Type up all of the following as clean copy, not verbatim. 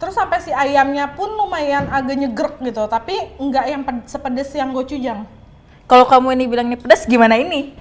Terus sampai si ayamnya pun lumayan agak nyegrek gitu, tapi nggak yang sepedes yang gochujang. Kalau kamu ini bilangnya pedas, gimana ini?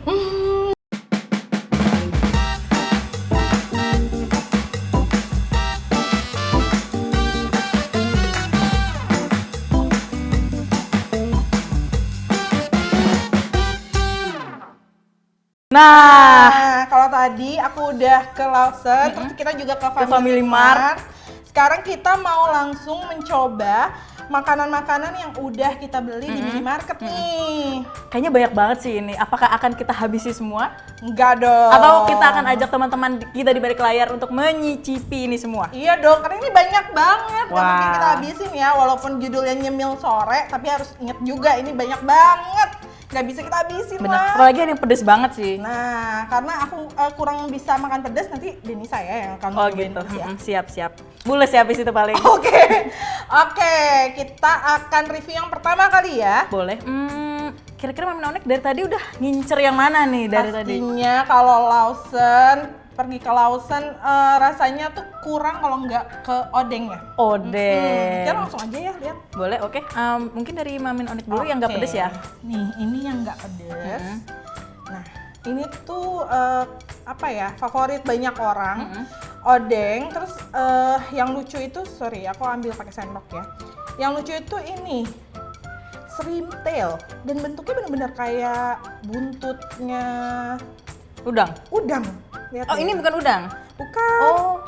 Nah, kalau tadi aku udah ke Lawson, terus kita juga ke Family Mart. Sekarang kita mau langsung mencoba makanan-makanan yang udah kita beli di minimarket nih. Kayaknya banyak banget sih ini. Apakah akan kita habisi semua? Enggak dong. Atau kita akan ajak teman-teman kita di balik layar untuk menyicipi ini semua? Iya dong, karena ini banyak banget. Gak Wah. mungkin kita habisin ya, walaupun judulnya nyemil sore, tapi harus inget juga ini banyak banget. Gak bisa kita habisin Bener, lah. apalagi ada yang pedes banget sih. Nah, karena aku kurang bisa makan pedas, nanti Denisa ya yang akan Oh cobain gitu, pedas ya. siap-siap. Bulles ya habis itu paling. Oke, kita akan review yang pertama kali ya. Boleh. Kira-kira Mami Nonek dari tadi udah ngincer yang mana nih dari tadi? Pastinya kalau Lawson, pergi ke Lawson rasanya tuh kurang kalau nggak ke Odeng ya. Odeng. Kita langsung aja ya lihat. Boleh, oke. Mungkin dari Mami Nonek dulu yang nggak Oke. pedes ya. Nih, ini yang nggak pedes. Nah, ini tuh apa ya, favorit banyak orang. Odeng, terus yang lucu itu, sorry aku ambil pakai sendok ya. Yang lucu itu ini shrimp tail dan bentuknya bener-bener kayak buntutnya Udang. udang. Lihat Oh, deh. ini bukan udang. Bukan. Oh,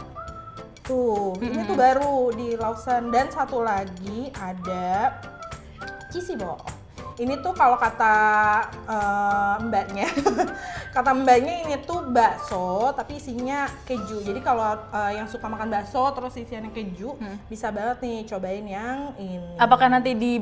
Tuh, ini tuh baru di Lawson. Dan satu lagi ada Cisibo. Ini tuh kalau kata mbaknya, kata mbaknya ini tuh bakso tapi isinya keju. Jadi kalau yang suka makan bakso terus isiannya keju, bisa banget nih cobain yang ini. apakah nanti di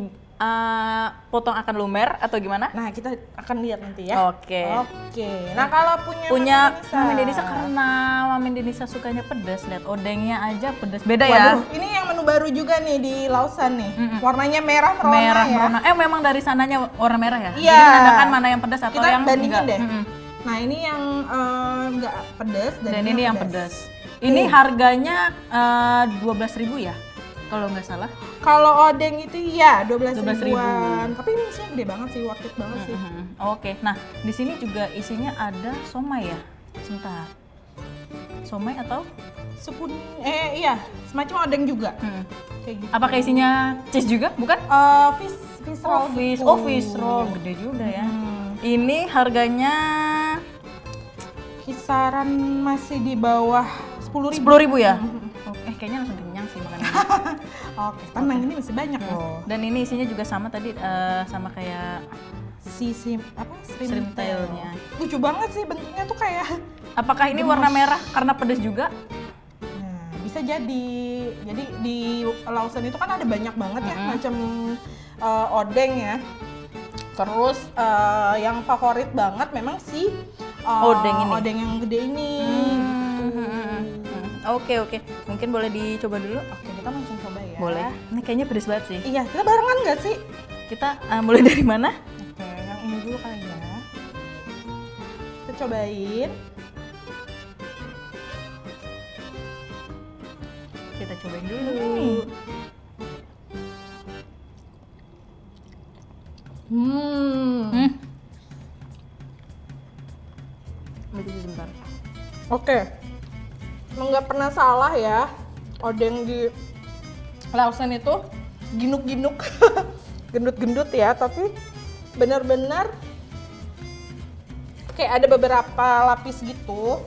potong akan lumer atau gimana? Nah, kita akan lihat nanti ya. Oke. Oke. Nah, kalau punya Mami Denisa karena Mami Denisa sukanya pedas, lihat odengnya aja pedas. Beda ya? Waduh, ini yang menu baru juga nih di Lawson nih. Warnanya merah merona Merah ya. merona. Memang dari sananya warna merah ya? Iya. Jadi menandakan mana yang pedas atau Kita yang bandingin enggak. deh. Nah, ini yang nggak pedas Dan ini yang pedas. Ini Tuh. harganya 12.000 ya? Kalau nggak salah. Kalau odeng itu iya 12 12.000. ribuan. Tapi ini isinya gede banget sih, worth it banget sih. Oke. Nah, di sini juga isinya ada somai ya? Sebentar. Somai atau? Sepun iya, semacam odeng juga. Kayak gitu. Apakah isinya cheese juga? Bukan? Fish roll gitu. Fish roll gede juga ya. Hmm. Ini harganya Kisaran masih di bawah 10.000. 10.000 ya? Kayaknya langsung kenyang sih makannya. Oke, tenang ini masih banyak loh. Dan ini isinya juga sama tadi, sama kayak Shrimp tailnya. Lucu banget sih bentuknya tuh kayak. Apakah ini warna merah karena pedas juga? Nah, bisa jadi. Jadi di Lawson itu kan ada banyak banget ya macam odeng ya. Terus yang favorit banget memang si odeng yang gede ini. Oke. Mungkin boleh dicoba dulu? Oke, kita langsung coba ya. Boleh. Ini kayaknya pedas banget sih. Iya, kita barengan nggak sih? Kita mulai dari mana? Oke, yang ini dulu kali ya. Kita cobain. Kita cobain dulu. Tunggu sebentar. Oke. Emang nggak pernah salah ya. Odeng di Lawson itu ginuk-ginuk, gendut-gendut ya, tapi benar-benar kayak ada beberapa lapis gitu.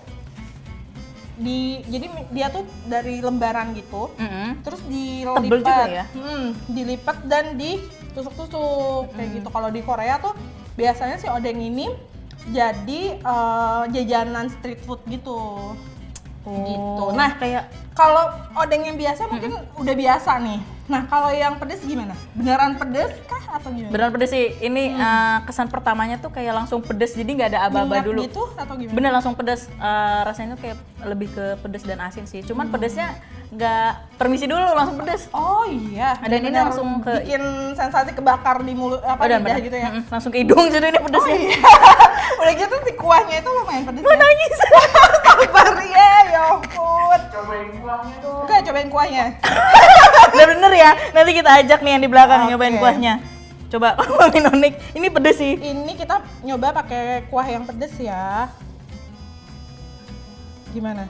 Jadi dia tuh dari lembaran gitu, terus Tebel dilipat, juga ya? Dilipat dan ditusuk-tusuk kayak gitu. Kalau di Korea tuh biasanya si odeng ini jadi jajanan street food gitu. Gitu. Nah, kayak kalau odeng yang biasa mungkin udah biasa nih. Nah, kalau yang pedes gimana? Beneran pedes kah atau gimana? beneran pedes sih. Ini kesan pertamanya tuh kayak langsung pedes, jadi nggak ada aba-aba Minyak dulu. gitu atau gimana? Bener langsung pedes. Rasanya tuh kayak lebih ke pedes dan asin sih. Cuman pedesnya nggak permisi dulu, langsung pedes. Oh iya. Dan ini bener-bener langsung ke- bikin sensasi kebakar di mulut apa Bener, lidah bener. gitu ya. Langsung ke hidung jadi ini pedesnya. Udah gitu si kuahnya itu lumayan pedes. Gue nangis. Sabar ya ampun. Cobain kuahnya dong. Enggak, cobain kuahnya. Bener-bener ya. Nanti kita ajak nih yang di belakang Oke. nyobain kuahnya. Coba Mami Nonik, ini pedes sih. Ini kita nyoba pakai kuah yang pedes ya. Gimana?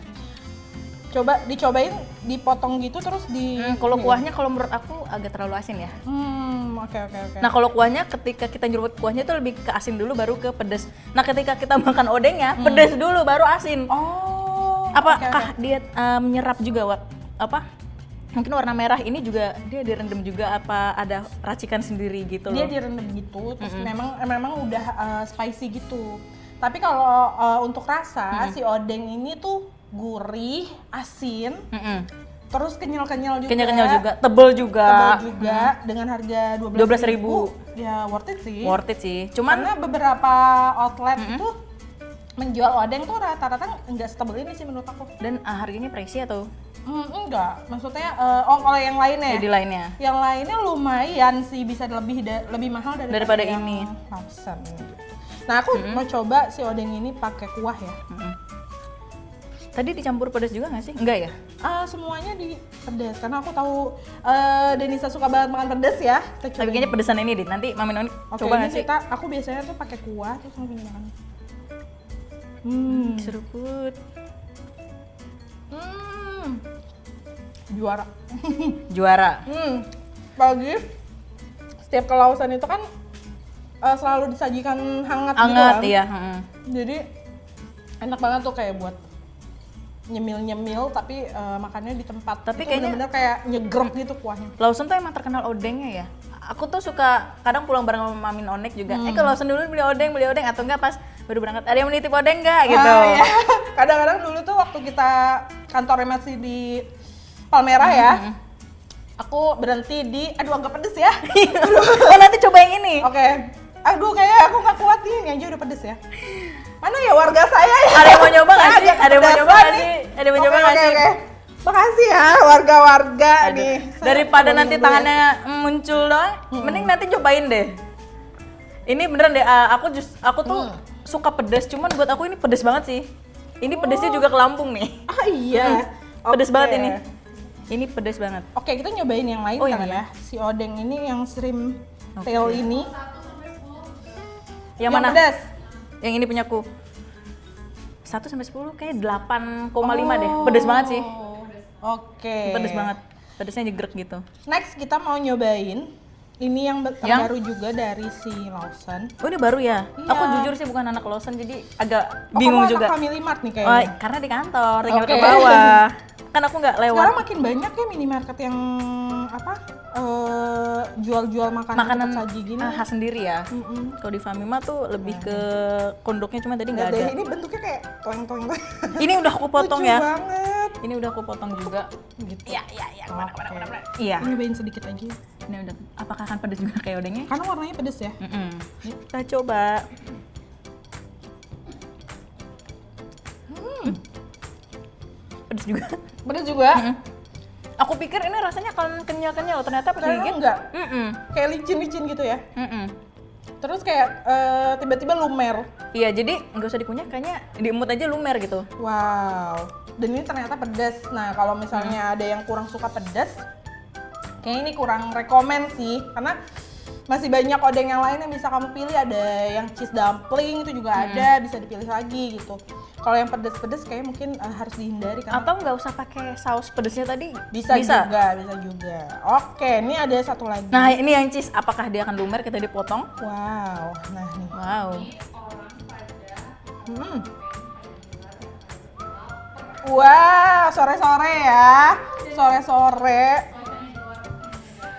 Coba dicobain, dipotong gitu terus di. Kalau ini. kuahnya kalau menurut aku agak terlalu asin ya. Oke. Nah kalau kuahnya ketika kita nyeruput kuahnya itu lebih ke asin dulu baru ke pedes. Nah ketika kita makan odengnya pedes dulu baru asin. Oh. Apakah oke. dia menyerap juga apa? Mungkin warna merah ini juga dia direndam juga apa ada racikan sendiri gitu Dia loh. direndam gitu, terus memang udah spicy gitu. Tapi kalau untuk rasa si odeng ini tuh gurih, asin, terus kenyal-kenyal juga. Kenyal-kenyal juga, tebel juga. Tebal juga dengan harga 12.000. Ya worth it sih. Worth it sih. Cuman Karena beberapa outlet itu menjual odeng tuh rata-rata nggak setebel ini sih menurut aku. dan harganya pricey atau Enggak, maksudnya kalau yang lainnya di lainnya? yang lainnya lumayan sih, bisa lebih mahal Daripada yang ini. Lawson gitu. Nah aku mau coba si odeng ini pakai kuah ya. Tadi dicampur pedas juga nggak sih? Enggak ya? Semuanya di pedas karena aku tahu Denisa suka banget makan pedas ya. Kita Tapi cobain. kayaknya pedesan ini deh. Nanti Mami Nonik Oke, coba ini nggak sih? aku biasanya tuh pakai kuah terus langsung dimakan. Seruput. Juara. Juara. Apalagi setiap ke Lawson itu kan selalu disajikan hangat gitu Anget kan. iya. Jadi enak banget tuh kayak buat nyemil-nyemil tapi makannya di tempat. Tapi itu kayaknya- bener-bener kayak nyegrok gitu kuahnya. Lawson tuh emang terkenal odengnya ya. Aku tuh suka kadang pulang bareng sama Mami Nonik juga. Ke Lawson dulu beli odeng atau enggak pas baru berangkat. Ada yang menitip odeng enggak gitu. Iya. Kadang-kadang dulu tuh waktu kita kantornya masih di Palmerah ya. Aku berhenti di agak pedes ya. Oh nanti coba yang ini. Oke. Aduh kayak aku nggak kuat nih, yang aja udah pedes ya. Mana ya warga saya ya? Ada yang mau nyoba nggak sih? Agak Ada yang mau kepedesan nyoba nggak nih. sih? Ada yang mau nyoba nggak sih? Oke. Makasih ya warga-warga Aduh, nih. daripada Saya nanti dulu ya. tangannya muncul doang, mending nanti cobain deh. Ini beneran deh, aku tuh suka pedas, cuman buat aku ini pedas banget sih. Ini pedasnya juga ke lambung nih. Ah iya. Pedas Oke. banget ini. Ini pedas banget. Oke, kita nyobain yang lain Oh, yang kali mana? ya. Si odeng ini yang shrimp tail ini. Yang mana? pedas. Yang ini punyaku. 1 sampai 10 kayak 8,5 deh. Pedas banget sih. Oke. Pedas banget. Pedasnya jegrek gitu. Next kita mau nyobain ini yang terbaru juga dari si Lawson. Oh ini baru ya? Iya. Aku jujur sih bukan anak Lawson jadi agak Oh, bingung kamu juga. anak Family Mart nih Oh, kayaknya. karena di kantor, tinggal Oke. ke bawah. Kan aku nggak lewat. Sekarang makin banyak ya minimarket yang apa jual-jual makanan cepat saji gini. khas sendiri ya. Kalau di Famima tuh lebih ke kondoknya cuma tadi nggak Lihat deh, ada. ini bentuknya kayak toeng-toeng. Ini udah aku potong Lucu ya. banget. Ini udah aku potong juga. Gitu. Iya. Oke. Iya. Nyobain sedikit aja. Ini udah. Apakah akan pedas juga kayak odengnya? Karena warnanya pedes ya. Kita coba. Pedas juga. Pedes juga. Aku pikir ini rasanya akan kenyal-kenyal, ternyata pas Ternyata digigit enggak. Mm-mm. Kayak licin-licin gitu ya. Mm-mm. Terus kayak tiba-tiba lumer. Iya, jadi nggak usah dikunyah, kayaknya diemut aja lumer gitu. Wow. Dan ini ternyata pedas. Nah, kalau misalnya ada yang kurang suka pedas, kayaknya ini kurang rekomen sih. Karena masih banyak odeng yang lain yang bisa kamu pilih. Ada yang cheese dumpling itu juga ada, bisa dipilih lagi gitu. Kalau yang pedas-pedas kayaknya mungkin harus dihindari karena Atau nggak usah pakai saus pedesnya tadi? bisa juga. Oke, ini ada satu lagi. Nah, ini yang cheese. Apakah dia akan lumer kita dipotong? Wow. Nah, nih. Wow. Wah, sore-sore ya. Sore-sore.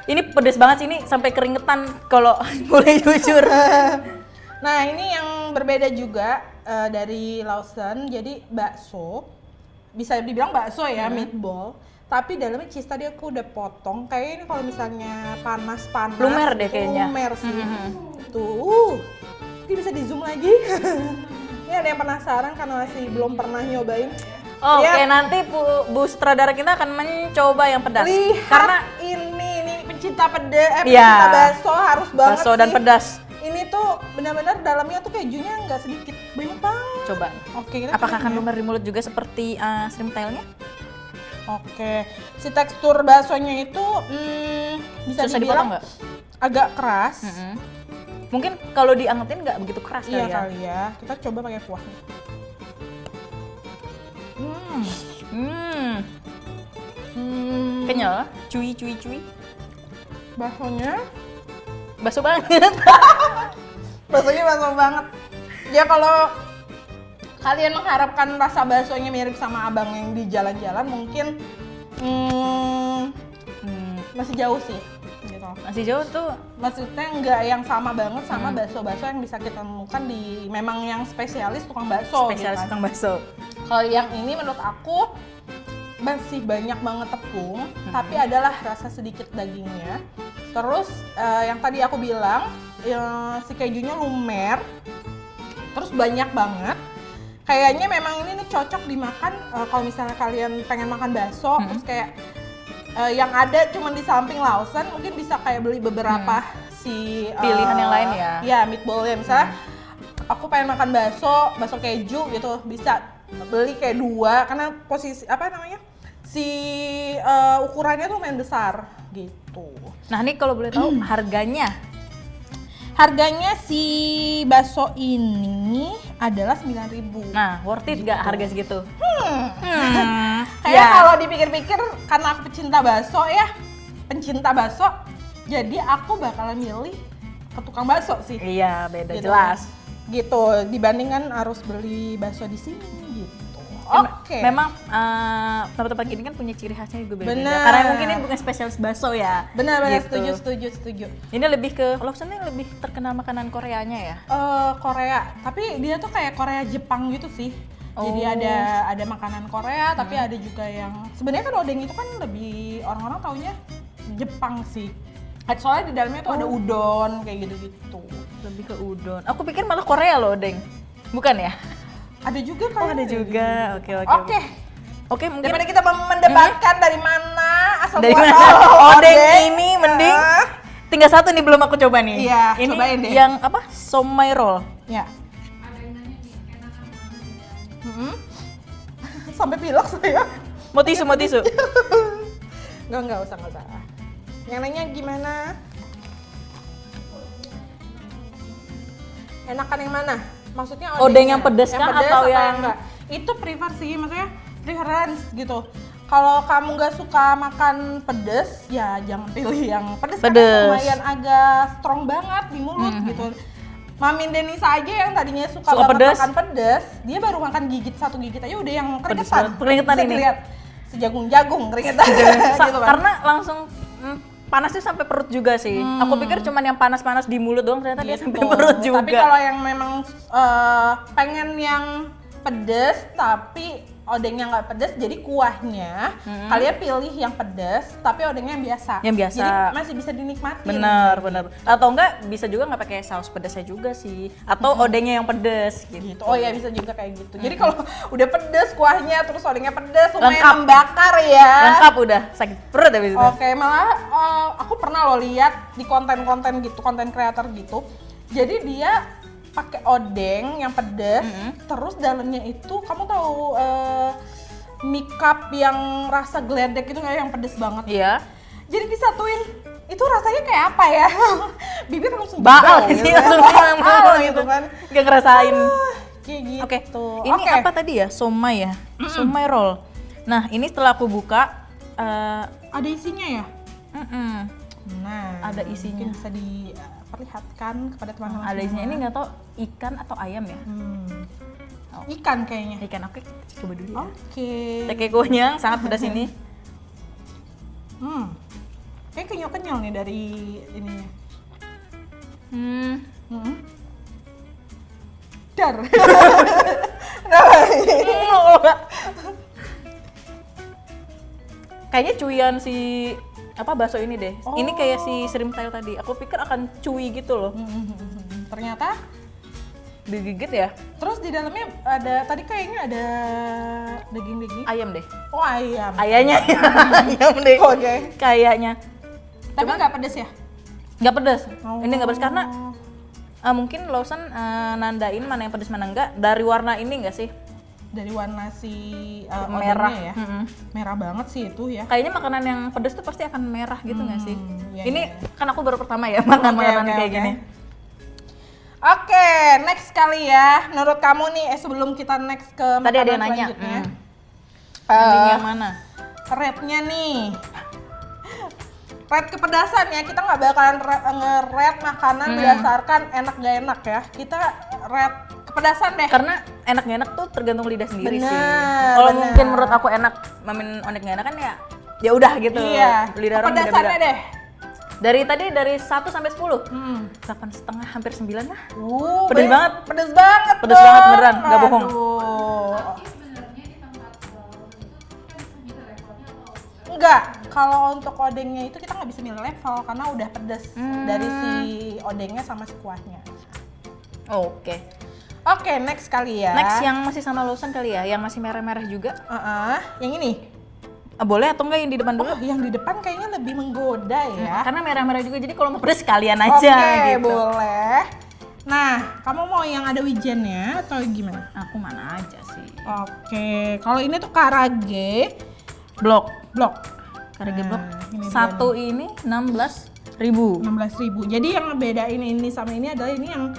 Ini pedes banget sih, ini sampai keringetan kalau boleh jujur. Nah, ini yang berbeda juga dari Lawson. Jadi bakso. Bisa dibilang bakso ya, meatball. Tapi dalamnya cheese tadi aku udah potong. Kayak ini kalau misalnya panas-panas. Lumer deh itu kayaknya. Lumer sih. Tuh. Ini bisa di zoom lagi. Ini ada yang penasaran karena masih belum pernah nyobain. Oke, Lihat. nanti Bu sutradara kita akan mencoba yang pedas. Lihat Karena ini pencinta pedas, Iya. pencinta bakso harus banget bakso dan sih. pedas. Ini tuh benar-benar dalamnya tuh kejunya nggak sedikit, banyak banget. Coba. Oke, kita Apakah akan cobain ya. lumer di mulut juga seperti shrimp tailnya? Oke, si tekstur baksonya itu bisa Susah dipotong dibilang nggak? agak keras. Mm-mm. Mungkin kalau diangetin nggak begitu keras Iya kali ya. kali ya. Kita coba pakai kuah. Hmm, Hmm, kenyal, cuy. baksonya, Bakso banget. baksonya bakso banget. Ya kalau kalian mengharapkan rasa baksonya mirip sama abang yang di jalan-jalan, mungkin masih jauh sih. Gitu. Masih jauh tuh. Maksudnya nggak yang sama banget sama bakso-bakso yang bisa kita temukan di memang yang spesialis tukang bakso. Spesialis gitu kan. tukang bakso. Kalau yang ini menurut aku masih banyak banget tepung, tapi adalah rasa sedikit dagingnya. Terus yang tadi aku bilang si kejunya lumer, terus banyak banget. Kayaknya memang ini nih cocok dimakan kalau misalnya kalian pengen makan bakso, terus kayak yang ada cuma di samping Lawson, mungkin bisa kayak beli beberapa si Pilihan yang lain ya. Ya meatballnya misalnya. Aku pengen makan bakso keju gitu, bisa beli kayak 2 karena posisi apa namanya? Si ukurannya tuh main besar gitu. Nah ini kalau boleh tahu harganya? Harganya si bakso ini adalah 9.000. Nah worth it nggak harga segitu? Kayak Ya. kalau dipikir-pikir karena aku pencinta bakso, jadi aku bakalan milih ke tukang bakso sih. Iya beda Gitu. jelas. Gitu, dibandingkan harus beli bakso di sini gitu. Oke. Memang tempat-tempat gini kan punya ciri khasnya juga beda-beda. Bener. Karena mungkin ini bukan spesialis bakso ya. Benar, Gitu. setuju. Ini lebih ke Lawson ini lebih terkenal makanan Koreanya ya. Korea, tapi dia tuh kayak Korea Jepang gitu sih. Jadi Oh. ada makanan Korea, tapi ada juga yang sebenarnya kan odeng itu kan lebih orang-orang taunya Jepang sih. Soalnya di dalamnya tuh ada udon kayak gitu-gitu. Lebih ke udon. Aku pikir malah Korea loh, Deng. Bukan ya? Ada juga Oh, kan? ada juga. Oke. Oke, mungkin Daripada kita mendebatkan dari mana asal dari muasal mana odeng ini mending Ah. tinggal satu nih belum aku coba nih. Iya, ini cobain deh. yang apa? Somai roll. Ya. Sampai pilek saya. Mau tisu. Enggak usah. Yang nanya gimana? Enakan yang mana? Maksudnya Odeng yang pedes kah pedes atau apa yang- enggak? Itu prefer sih, maksudnya preference gitu. Kalau kamu nggak suka makan pedes, ya jangan pilih yang pedes. Karena Pedes. lumayan agak strong banget di mulut gitu. Mamin Denisa aja yang tadinya suka banget pedes. makan pedes, dia baru makan gigit aja udah yang Pedes keringetan. banget. Keringetan Bisa ini. dilihat sejagung-jagung keringetan. gitu kan. Karena langsung panasnya sampai perut juga sih. Aku pikir cuman yang panas-panas di mulut doang, ternyata dia sampai Gitu. perut juga. Tapi kalau yang memang pengen yang pedes tapi odengnya nggak pedes, jadi kuahnya kalian pilih yang pedes tapi odengnya yang biasa. Yang biasa. Jadi masih bisa dinikmatin. bener. Atau enggak bisa juga nggak pakai saus pedesnya juga sih. Atau odengnya yang pedes gitu. Gitu. Oh ya bisa juga kayak gitu. Jadi kalau udah pedes kuahnya terus odengnya pedes lumayan Lengkap. membakar ya. Lengkap udah, sakit perut habis itu. Oke, malah aku pernah lo lihat di konten-konten gitu, konten kreator gitu. Jadi dia pakai odeng yang pedes, terus dalamnya itu kamu tahu mie cup yang rasa geledek itu kayak yang pedes banget. Iya. Jadi disatuin, itu rasanya kayak apa ya? Bibir langsung Baal jebol sih gitu. langsung Baal gitu kan. Gak ngerasain. Kayak Oke. gitu. Ini Oke. apa tadi ya? Somai ya? Somai roll. Nah, ini setelah aku buka Ada isinya ya? Nah, Ada isinya. mungkin bisa diperlihatkan kepada teman-teman ada isinya. semua. Ini nggak tahu ikan atau ayam ya? Oh. Ikan kayaknya. Ikan. Oke, kita coba dulu ya. Oke. Tekekonya sangat pedas ini. Kayak kenyal-kenyal nih dari ininya. Dar. Kayaknya cuian si apa bakso ini deh. Oh. Ini kayak si shrimp tail tadi. Aku pikir akan cuy gitu loh. Ternyata Digigit ya? terus di dalamnya ada tadi kayaknya ada daging-daging. Ayam deh. Oh, ayam. Ayahnya ayam deh. Oke. Kayaknya. Tapi nggak pedes ya? Nggak pedas. Oh. Ini nggak pedas karena mungkin Lawson nandain mana yang pedas mana enggak dari warna ini enggak sih? dari warna si Merah. odengnya ya. Merah banget sih itu ya. Kayaknya makanan yang pedas tuh pasti akan merah gitu nggak sih? Iya, Ini iya. kan aku baru pertama ya makan makanan Oke, kayak oke. gini. Oke, next kali ya. Menurut kamu nih, sebelum kita next ke Tadi ada makanan yang nanya. selanjutnya, Ini yang mana? rate-nya nih. Rate kepedasan ya, kita nggak bakalan nge-rate makanan berdasarkan enak gak enak ya. Kita rate kepedasan deh. Karena enak nggak enak tuh tergantung lidah sendiri sih. Bener, Kalau bener. mungkin menurut aku enak, Mamin Onik nggak enak kan ya udah gitu. Iya, Lidah orang kepedasannya beda-beda. deh. Dari 1 sampai 10. 8,5 hampir 9 lah. Pedes Pedes banget. Pedes banget. Pedes dong. banget beneran, nggak bohong. Aduh. Enggak, kalau untuk odengnya itu kita nggak bisa milih level karena udah pedes dari si odengnya sama si kuahnya. Oke. Oke, next kali ya. Next yang masih sama Lawson kali ya, yang masih merah-merah juga. Yang ini. Boleh atau enggak yang di depan dulu? Oh, yang di depan kayaknya lebih menggoda ya. Karena merah-merah juga, jadi kalau mau pedes sekalian aja Oke, gitu. boleh. Nah, kamu mau yang ada wijennya atau gimana? Aku mana aja sih. Oke, kalau ini tuh karage Blok. Karage Nah, blok. ini dia Satu ini 16.000. 16.000. Jadi yang ngebedain ini sama ini adalah ini yang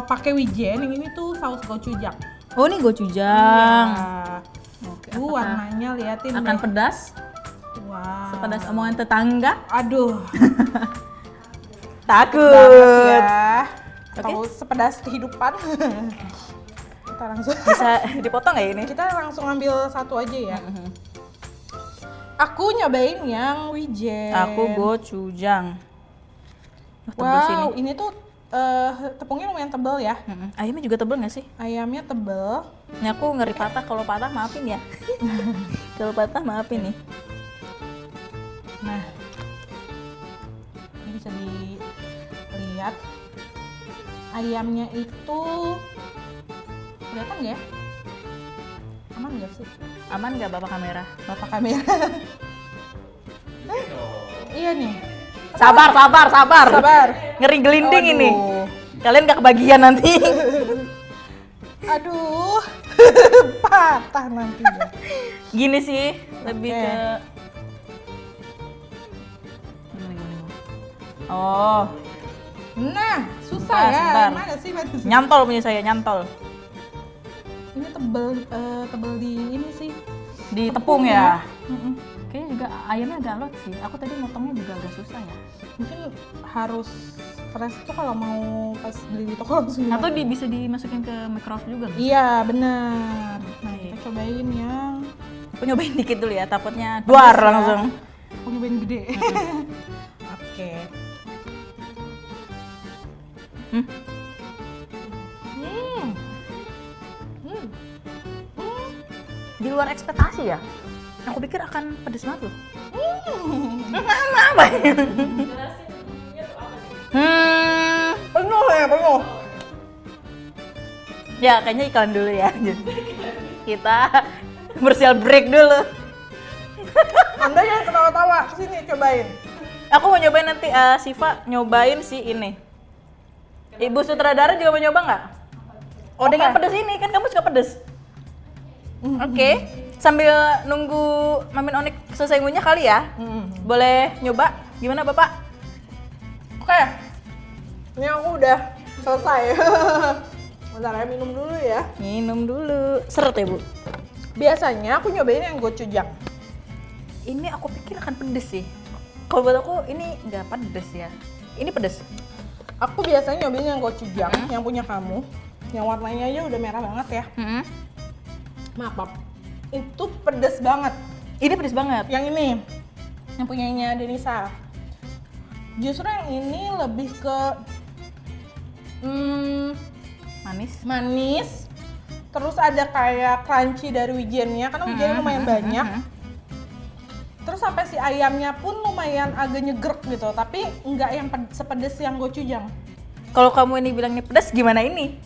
pakai wijen, yang ini tuh saus gochujang. Oh, ini gochujang. Iya. Oke, Warnanya liatin akan deh. pedas? Wow. Sepedas omongan tetangga? Aduh, Takut. banget ya. Oke. Atau sepedas kehidupan. Kita langsung Bisa dipotong nggak ini? kita langsung ambil satu aja ya. Aku nyobain yang wijen. Aku gochujang. Tebel sini. Wow, ini tuh tepungnya lumayan tebel ya. Ayamnya juga tebel nggak sih? Ayamnya tebel. Ini aku ngeri patah, kalau patah maafin ya. Kalau patah maafin nih. Nah, ini bisa dilihat ayamnya itu kelihatan nggak ya? Aman nggak sih? Aman nggak Bapak kamera? Bapak kamera. Iya nih. Sabar. Sabar. Ngeri gelinding Aduh. ini. Kalian nggak kebagian nanti. Aduh, patah nanti deh. Gini sih, lebih Oke. ke Oh, Nah, susah Sebentar, ya. sebentar. Mana sih? nyantol punya saya, nyantol. Ini tebel di ini sih. Di tepung ya. Mm-mm. Kayaknya juga ayamnya agak alot sih. Aku tadi motongnya juga agak susah ya. Mungkin harus fresh tuh kalau mau pas beli di toko langsung. Atau bisa dimasukin ke microwave juga. nggak? Iya, benar. Nah, kita cobain yang Aku nyobain dikit dulu ya, takutnya duar ya. langsung. aku nyobain gede. Oke. Hmm. Hmm. Hmm. Di luar ekspektasi ya. Aku pikir akan pedes banget loh. Hmm. Apa ya? Penuh ya, penuh. Ya kayaknya iklan dulu ya. Kita bersial break dulu. Anda jangan ketawa-tawa, kesini cobain. Aku mau nyobain nanti, Siva nyobain si ini. Ibu sutradara juga mau nyoba nggak? Odeng yang pedes ini, kan kamu suka pedes. Oke, sambil nunggu Mamin Onik selesai ngunyah kali ya. Boleh nyoba? Gimana Bapak? Oke. Ini aku udah selesai. Bentar ya, minum dulu ya. Minum dulu. Seret ya Bu? Biasanya aku nyobain yang gochujang. Ini aku pikir akan pedes sih. Kalau buat aku ini nggak pedes ya. Ini pedes. Aku biasanya nyobain yang gochujang, yang punya kamu. Yang warnanya aja udah merah banget ya. Maaf. Itu pedes banget. Ini pedes banget. Yang ini, yang punyanya Denisa. Justru yang ini lebih ke Manis. manis. Terus ada kayak crunchy dari wijennya, karena wijennya lumayan banyak. Terus sampai si ayamnya pun lumayan agak nyegrek gitu, tapi nggak yang sepedes yang gochujang. Kalau kamu ini bilang ini pedas, gimana ini?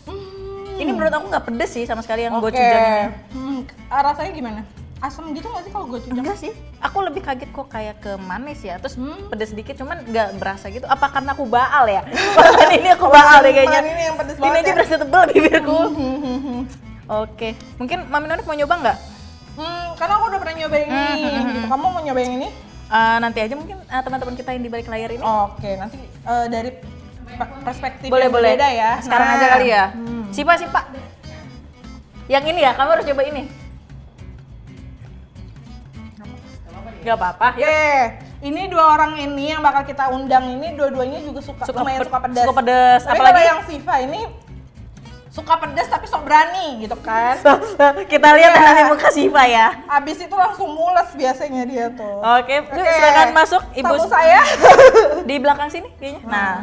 Ini menurut aku nggak pedes sih sama sekali yang gochujang ini. Rasanya gimana? Asam gitu nggak sih kalau gochujang? Enggak sih, aku lebih kaget kok kayak ke manis ya, terus pedes dikit, cuman nggak berasa gitu. Apa karena aku baal ya? Makan ini aku baal deh kayaknya. Ini yang pedes Ini banget aja ya. berasa tebel bibirku. Oke, mungkin Mami Nonik mau nyoba nggak? Karena aku udah pernah nyobain ini. Gitu. Kamu mau nyobain ini? Nanti aja mungkin teman-teman kita yang di balik layar ini. Oke, nanti dari perspektif Boleh, yang boleh. berbeda ya. Sekarang aja kali ya. Sipa. Yang ini ya, kamu harus coba ini. Gak apa-apa. Oke, ini dua orang ini yang bakal kita undang ini dua-duanya juga lumayan suka pedas. Suka pedas. Tapi Apalagi kalau yang Siva ini suka pedas tapi sok berani gitu kan. kita lihat nanti muka Siva ya. Abis itu langsung mules biasanya dia tuh. Oke, yuk silakan masuk Ibu. Tamu saya. Di belakang sini kayaknya. Nah,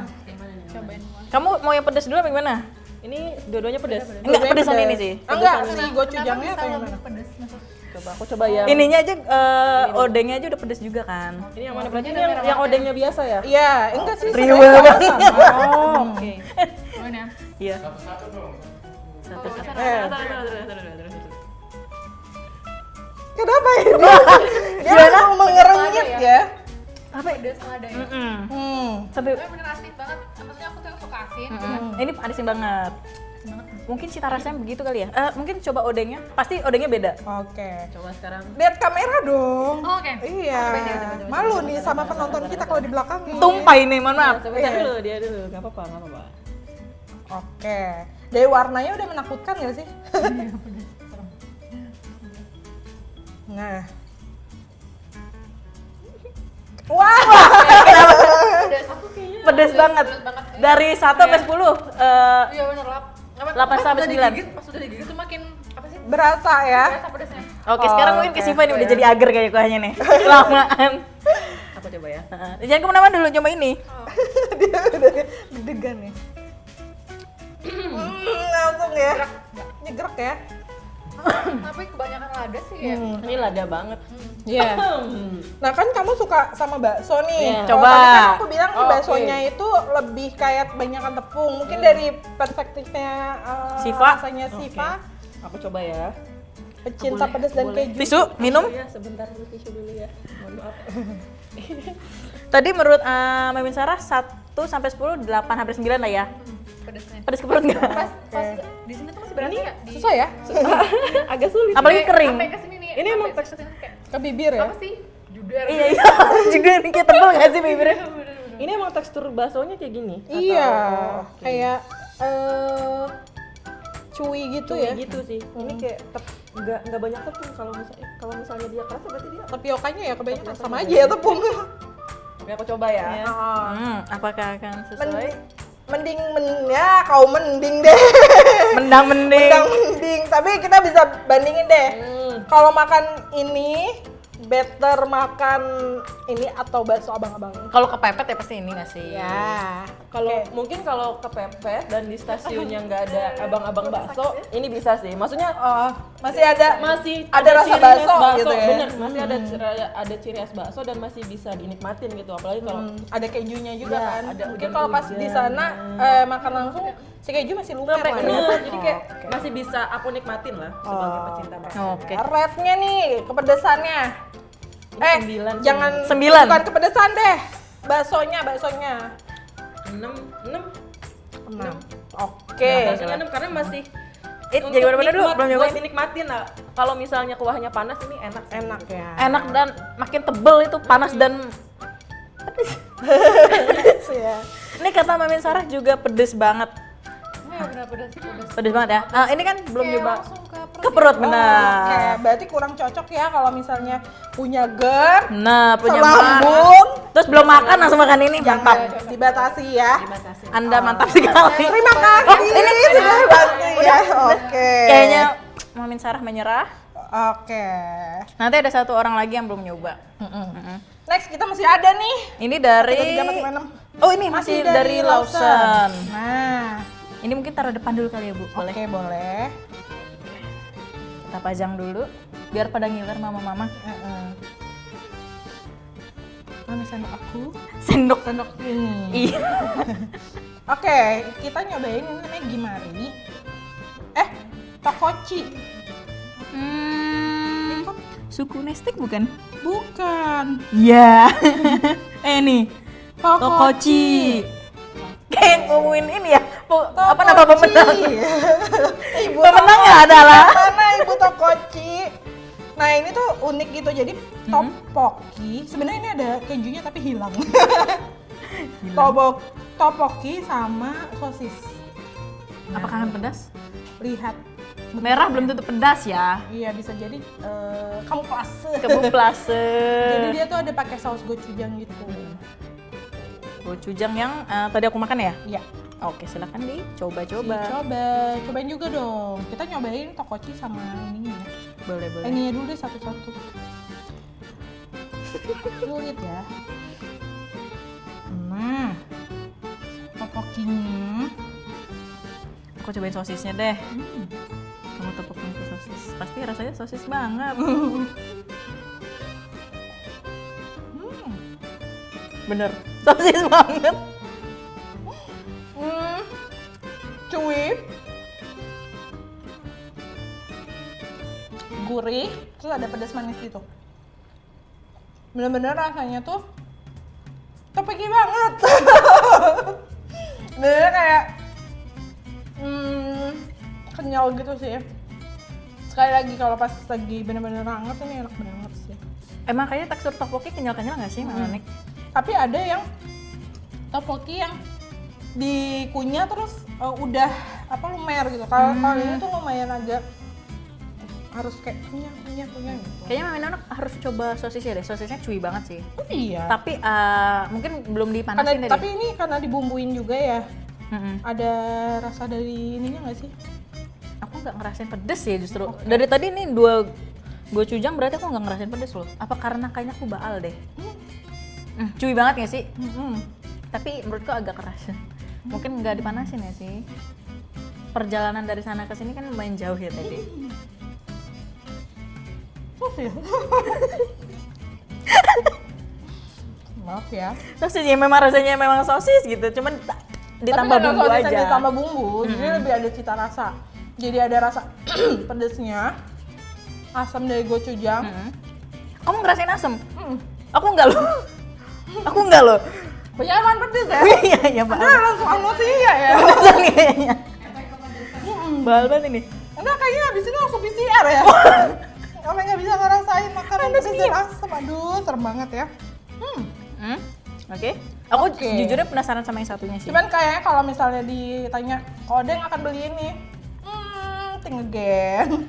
kamu mau yang pedas dulu apa gimana? Ini dua-duanya pedas. Enggak, pedesan ini sih. Enggak, si gochujangnya atau yang mana? Coba aku coba yang Ininya aja odengnya aja udah pedes juga kan. ini yang mana? Berarti ini yang odengnya biasa ya? Iya, enggak sih. Riuh sebenarnya banget. sama. Oh, oke. Iya. Kenapa ini? Dia mau mengerenyit ya. Pedes ada ya. Sampai Tapi bener asin banget. Maksudnya aku tuh yang suka asin. ini asin banget. Mungkin cita rasanya begitu kali ya. Mungkin coba odengnya. Pasti odengnya beda. Oke. Coba sekarang. Lihat kamera dong. Oh, oke. Iya. Malu nih sama penonton kita kalau di belakang. Tumpah ini, mohon maaf. Coba dulu, dia dulu. Enggak apa-apa, enggak apa-apa. Oke. Dari warnanya udah menakutkan gak sih? Nah. Wah. Pedes banget. Dari 1 sampai 10. Iya bener lap. 8 sampai 9. Pas udah digigit tuh makin apa sih? Berasa ya. Berasa pedesnya. Oke, sekarang mungkin ke Siva ini udah jadi agar kayak kuahnya nih. Lamaan. Aku coba ya. Jangan kemana-mana dulu, coba ini. Dia udah deg-degan nih. Langsung ya. Nyegrek ya. Tapi kebanyakan lada sih ya. Ini lada banget. Iya. Nah kan kamu suka sama bakso nih. Iya. Kalau Coba. tadi kan aku bilang Oh, baksonya itu lebih kayak kebanyakan tepung. Mungkin dari perspektifnya Siva. rasanya Siva, Aku coba ya. pecinta Boleh, pedas dan boleh. keju. Tisu, minum. Ya, sebentar dulu tisu dulu ya. Mohon maaf. Tadi menurut Mimin Sarah 1 sampai 10, 8 hampir 9 lah ya. Pedesnya. Pedes ke perut nggak? Pas di sini tuh masih berasa ya. Di Susah ya? Agak sulit. Apalagi kering. Sampai ke sini nih. Ini emang sampai kesini kayak Ke bibir ya? apa sih? Juder. Iya, iya. Juga ini kayak tebel nggak sih bibirnya? Ini emang tekstur baksonya kayak gini. Iya. Atau- oke. Kayak cuy gitu ya. Gitu sih. Ini kayak nggak banyak tepung kalau misalnya dia keras berarti dia. Tapiokanya ya kebanyakan sama aja ya tepung. Oke, aku coba ya. Apakah akan sesuai? Mending ya kau mending deh. Mendang-mending. Mending, tapi kita bisa bandingin deh. Kalau makan ini better makan ini atau bakso abang-abang? Kalau kepepet ya pasti ini nggak sih? Ya. Mungkin kalau kepepet dan di stasiunnya nggak ada abang-abang bakso, ini bisa sih. Maksudnya Masih ada ada rasa ciri khas bakso gitu ya. Bener, masih ada ciri khas bakso dan masih bisa dinikmatin gitu. Apalagi kalau ada kejunya juga Ya, kan. ada Mungkin udang kalau pas hujan. di sana makan langsung si keju masih lumer lah ya. bener, jadi kayak masih bisa aku nikmatin lah sebagai pecinta bakso. Oke. Rednya nih, kepedesannya. Ini 9 sih. Jangan 9. bukan kepedesan deh. Baksonya. 6. 6. Oke. Baksonya 6 karena masih Jadi mana dulu? Belum nyobain. buat dinikmatin lah. Kalau misalnya kuahnya panas ini enak sih. Enak ya. Enak dan makin tebel itu, panas dan ya. ini kata Mimin Sarah juga pedes banget. Iya bener pedes. Pedes banget ya. Ini kan belum Kayak nyoba langsung ke perut Oke, benar. berarti kurang cocok ya kalau misalnya punya GERD, Nah, punya selambung, Terus belum makan langsung makan ini, mantap. dibatasi ya. Anda mantap sekali. Terima kasih. Ini sudah dibantu ya. Oke. Kayaknya Mimin Sarah menyerah. Oke. Nanti ada satu orang lagi yang belum nyoba. Next kita masih ada nih. Ini dari 1, 3, 4, 5, 6. Oh, ini masih dari Lawson. Nah, Ini mungkin taruh depan dulu kali ya, Bu. Boleh. oke boleh. Kita pajang dulu biar pada ngiler mama-mama. Mana sendok aku? Sendok Ini. Iya. Oke, kita nyobain ini namanya Gimari. Tokochi. Suku Nestik bukan? Bukan. Iya. Nih. Tokochi. Tokochi. Kayak ngomongin ini ya, apa nama pemenang? Ibu Pemenangnya adalah mana Ibu Tokoci. Nah ini tuh unik gitu, jadi tteokbokki. Sebenarnya ini ada kejunya tapi hilang. Tteokbokki sama sosis. apa kangen pedas? Lihat. Merah belum tentu pedas ya. Iya bisa jadi kamuflase. Kamuflase. Jadi dia tuh ada pakai saus gochujang gitu. Gochujang yang tadi aku makan ya? Iya. Oke, silakan dicoba-coba. Cobain juga dong. Kita nyobain tokoci sama ininya ya. Boleh. Ininya dulu deh satu-satu. Sulit ya. Nah, tokokinya. Aku cobain sosisnya deh. Kamu tepukin ke sosis. Pasti rasanya sosis banget. Bener, sosis banget. Chewy, gurih, terus ada pedas manis gitu. Bener-bener rasanya tuh tteokbokki banget. Bener kayak kenyal gitu sih. Sekali lagi kalau pas lagi bener-bener hangat ini enak banget sih. Emang kayaknya tekstur tteokbokki kenyal-kenyal nggak sih, Mbak? Tapi ada yang tteokbokki yang dikunyah terus udah lumer gitu. Kalau ini tuh lumayan agak harus kayak kunyah gitu. Kayaknya Mami Nono harus coba sosisnya deh. Sosisnya cuy banget sih. Iya. Tapi mungkin belum dipanasin deh. Tapi ini karena dibumbuin juga ya. Mm-mm. Ada rasa dari ininya nggak sih? Aku nggak ngerasain pedes ya justru. Dari tadi nih dua gochujang berarti aku nggak ngerasain pedes loh. Apa karena kayaknya aku baal deh? Cuy banget nggak sih? Tapi menurutku agak keras. Mungkin nggak dipanasin ya sih. Perjalanan dari sana ke sini kan lumayan jauh ya tadi. Sosis. Maaf ya. Sosisnya memang rasanya memang sosis gitu, cuman ditambah Tapi bumbu sosis aja. yang ditambah bumbu, jadi lebih ada cita rasa. Jadi ada rasa pedesnya, asam dari gochujang. Kamu ngerasain asem? Aku enggak loh. Aku enggak loh. Penyaman pedes ya? Iya, iya, Mbak. Nah, langsung amnesia ya? Pedesan kayaknya. Bahal banget ini. Enggak, kayaknya abis ini langsung PCR ya? Sampai nggak bisa ngerasain makanan pedes dan asam. Aduh, serem banget ya. Oke. Aku Oke. jujurnya penasaran sama yang satunya sih. Cuman kayaknya kalau misalnya ditanya, Odeng akan beli ini, think again.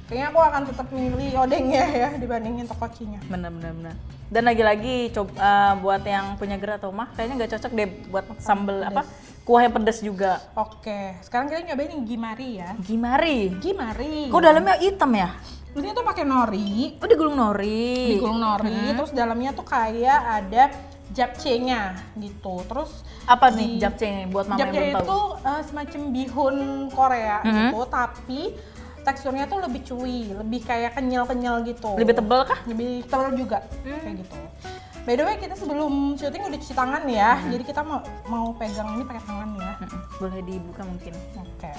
Kayaknya aku akan tetap milih odengnya ya dibandingin tokokinya. Bener. Dan lagi-lagi coba buat yang punya gerak atau mah kayaknya nggak cocok deh buat sambal apa kuah yang pedas juga. Oke, sekarang kita nyobain yang gimari ya. Gimari. Gimari. Kok dalamnya hitam ya? Di sini tuh pakai nori, Oh, digulung nori. digulung nori, terus dalamnya tuh kayak ada japchae-nya gitu. Terus Apa nih japchae buat mama yang japchae belum tahu? itu semacam bihun Korea gitu, tapi teksturnya tuh lebih chewy, lebih kayak kenyal-kenyal gitu. Lebih tebal kah? Lebih tebal juga, kayak gitu. By the way, kita sebelum syuting udah cuci tangan ya, jadi kita mau pegang ini pakai tangan ya. Boleh dibuka mungkin. Oke.